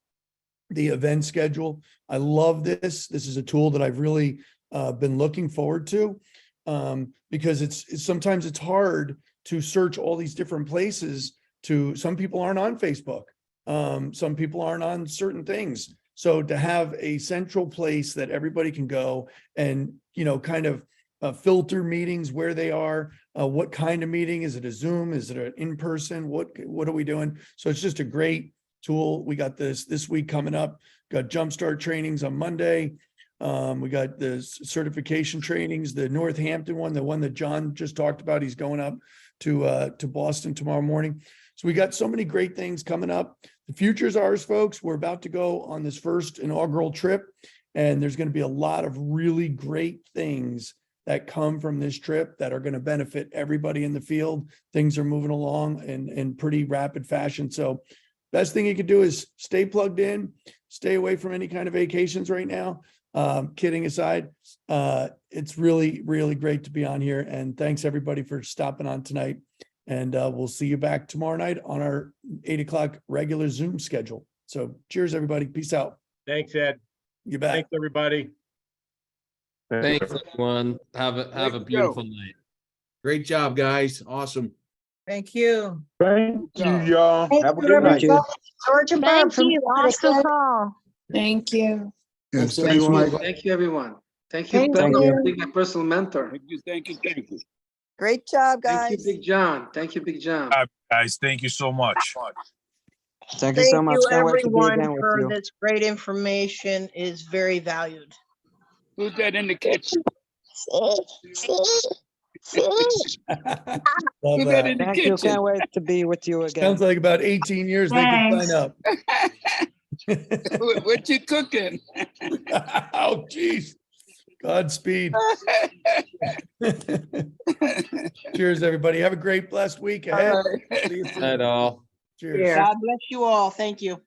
the event schedule. I love this. This is a tool that I've really been looking forward to, because it's sometimes it's hard to search all these different places. Some people aren't on Facebook. Some people aren't on certain things. So to have a central place that everybody can go and, kind of filter meetings where they are, what kind of meeting, is it a Zoom? Is it an in-person? What are we doing? So it's just a great tool. We got this week coming up, got Jumpstart trainings on Monday. We got the certification trainings, the Northampton one, the one that John just talked about. He's going up to Boston tomorrow morning. So we got so many great things coming up. the future's ours, folks. We're about to go on this first inaugural trip, and there's going to be a lot of really great things that come from this trip that are going to benefit everybody in the field. Things are moving along in pretty rapid fashion. So best thing you can do is stay plugged in, stay away from any kind of vacations right now. Kidding aside, it's really, really great to be on here. And thanks everybody for stopping on tonight. And we'll see you back tomorrow night on our 8 o'clock regular Zoom schedule. So cheers, everybody. Peace out. Thanks, Ed. You bet. Thanks, everybody. Thanks, everyone. Have a beautiful night. Great job, guys. Awesome. Thank you. Thank you, y'all. Have a good night. George and Barb Thank from you. Awesome Connecticut. call. Thank you. Yes, Thanks, thanks, everyone. Michael. Thank you, everyone. Thank you, Thank Ben, you. for being my personal mentor. Thank you. Great job, Thank you, guys. Big John. Thank you, Big John. Guys, thank you so much. Thank you, everyone, for you. this great information is very valued. Who's that in the kitchen? Love Who's that in that. the kitchen? wait to be with you Sounds like about 18 years they can Thanks. sign up. What you cooking? Oh, geez. Godspeed. Cheers, everybody. Have a great, blessed week ahead. See you soon. Night all. Cheers. God bless you all. Thank you.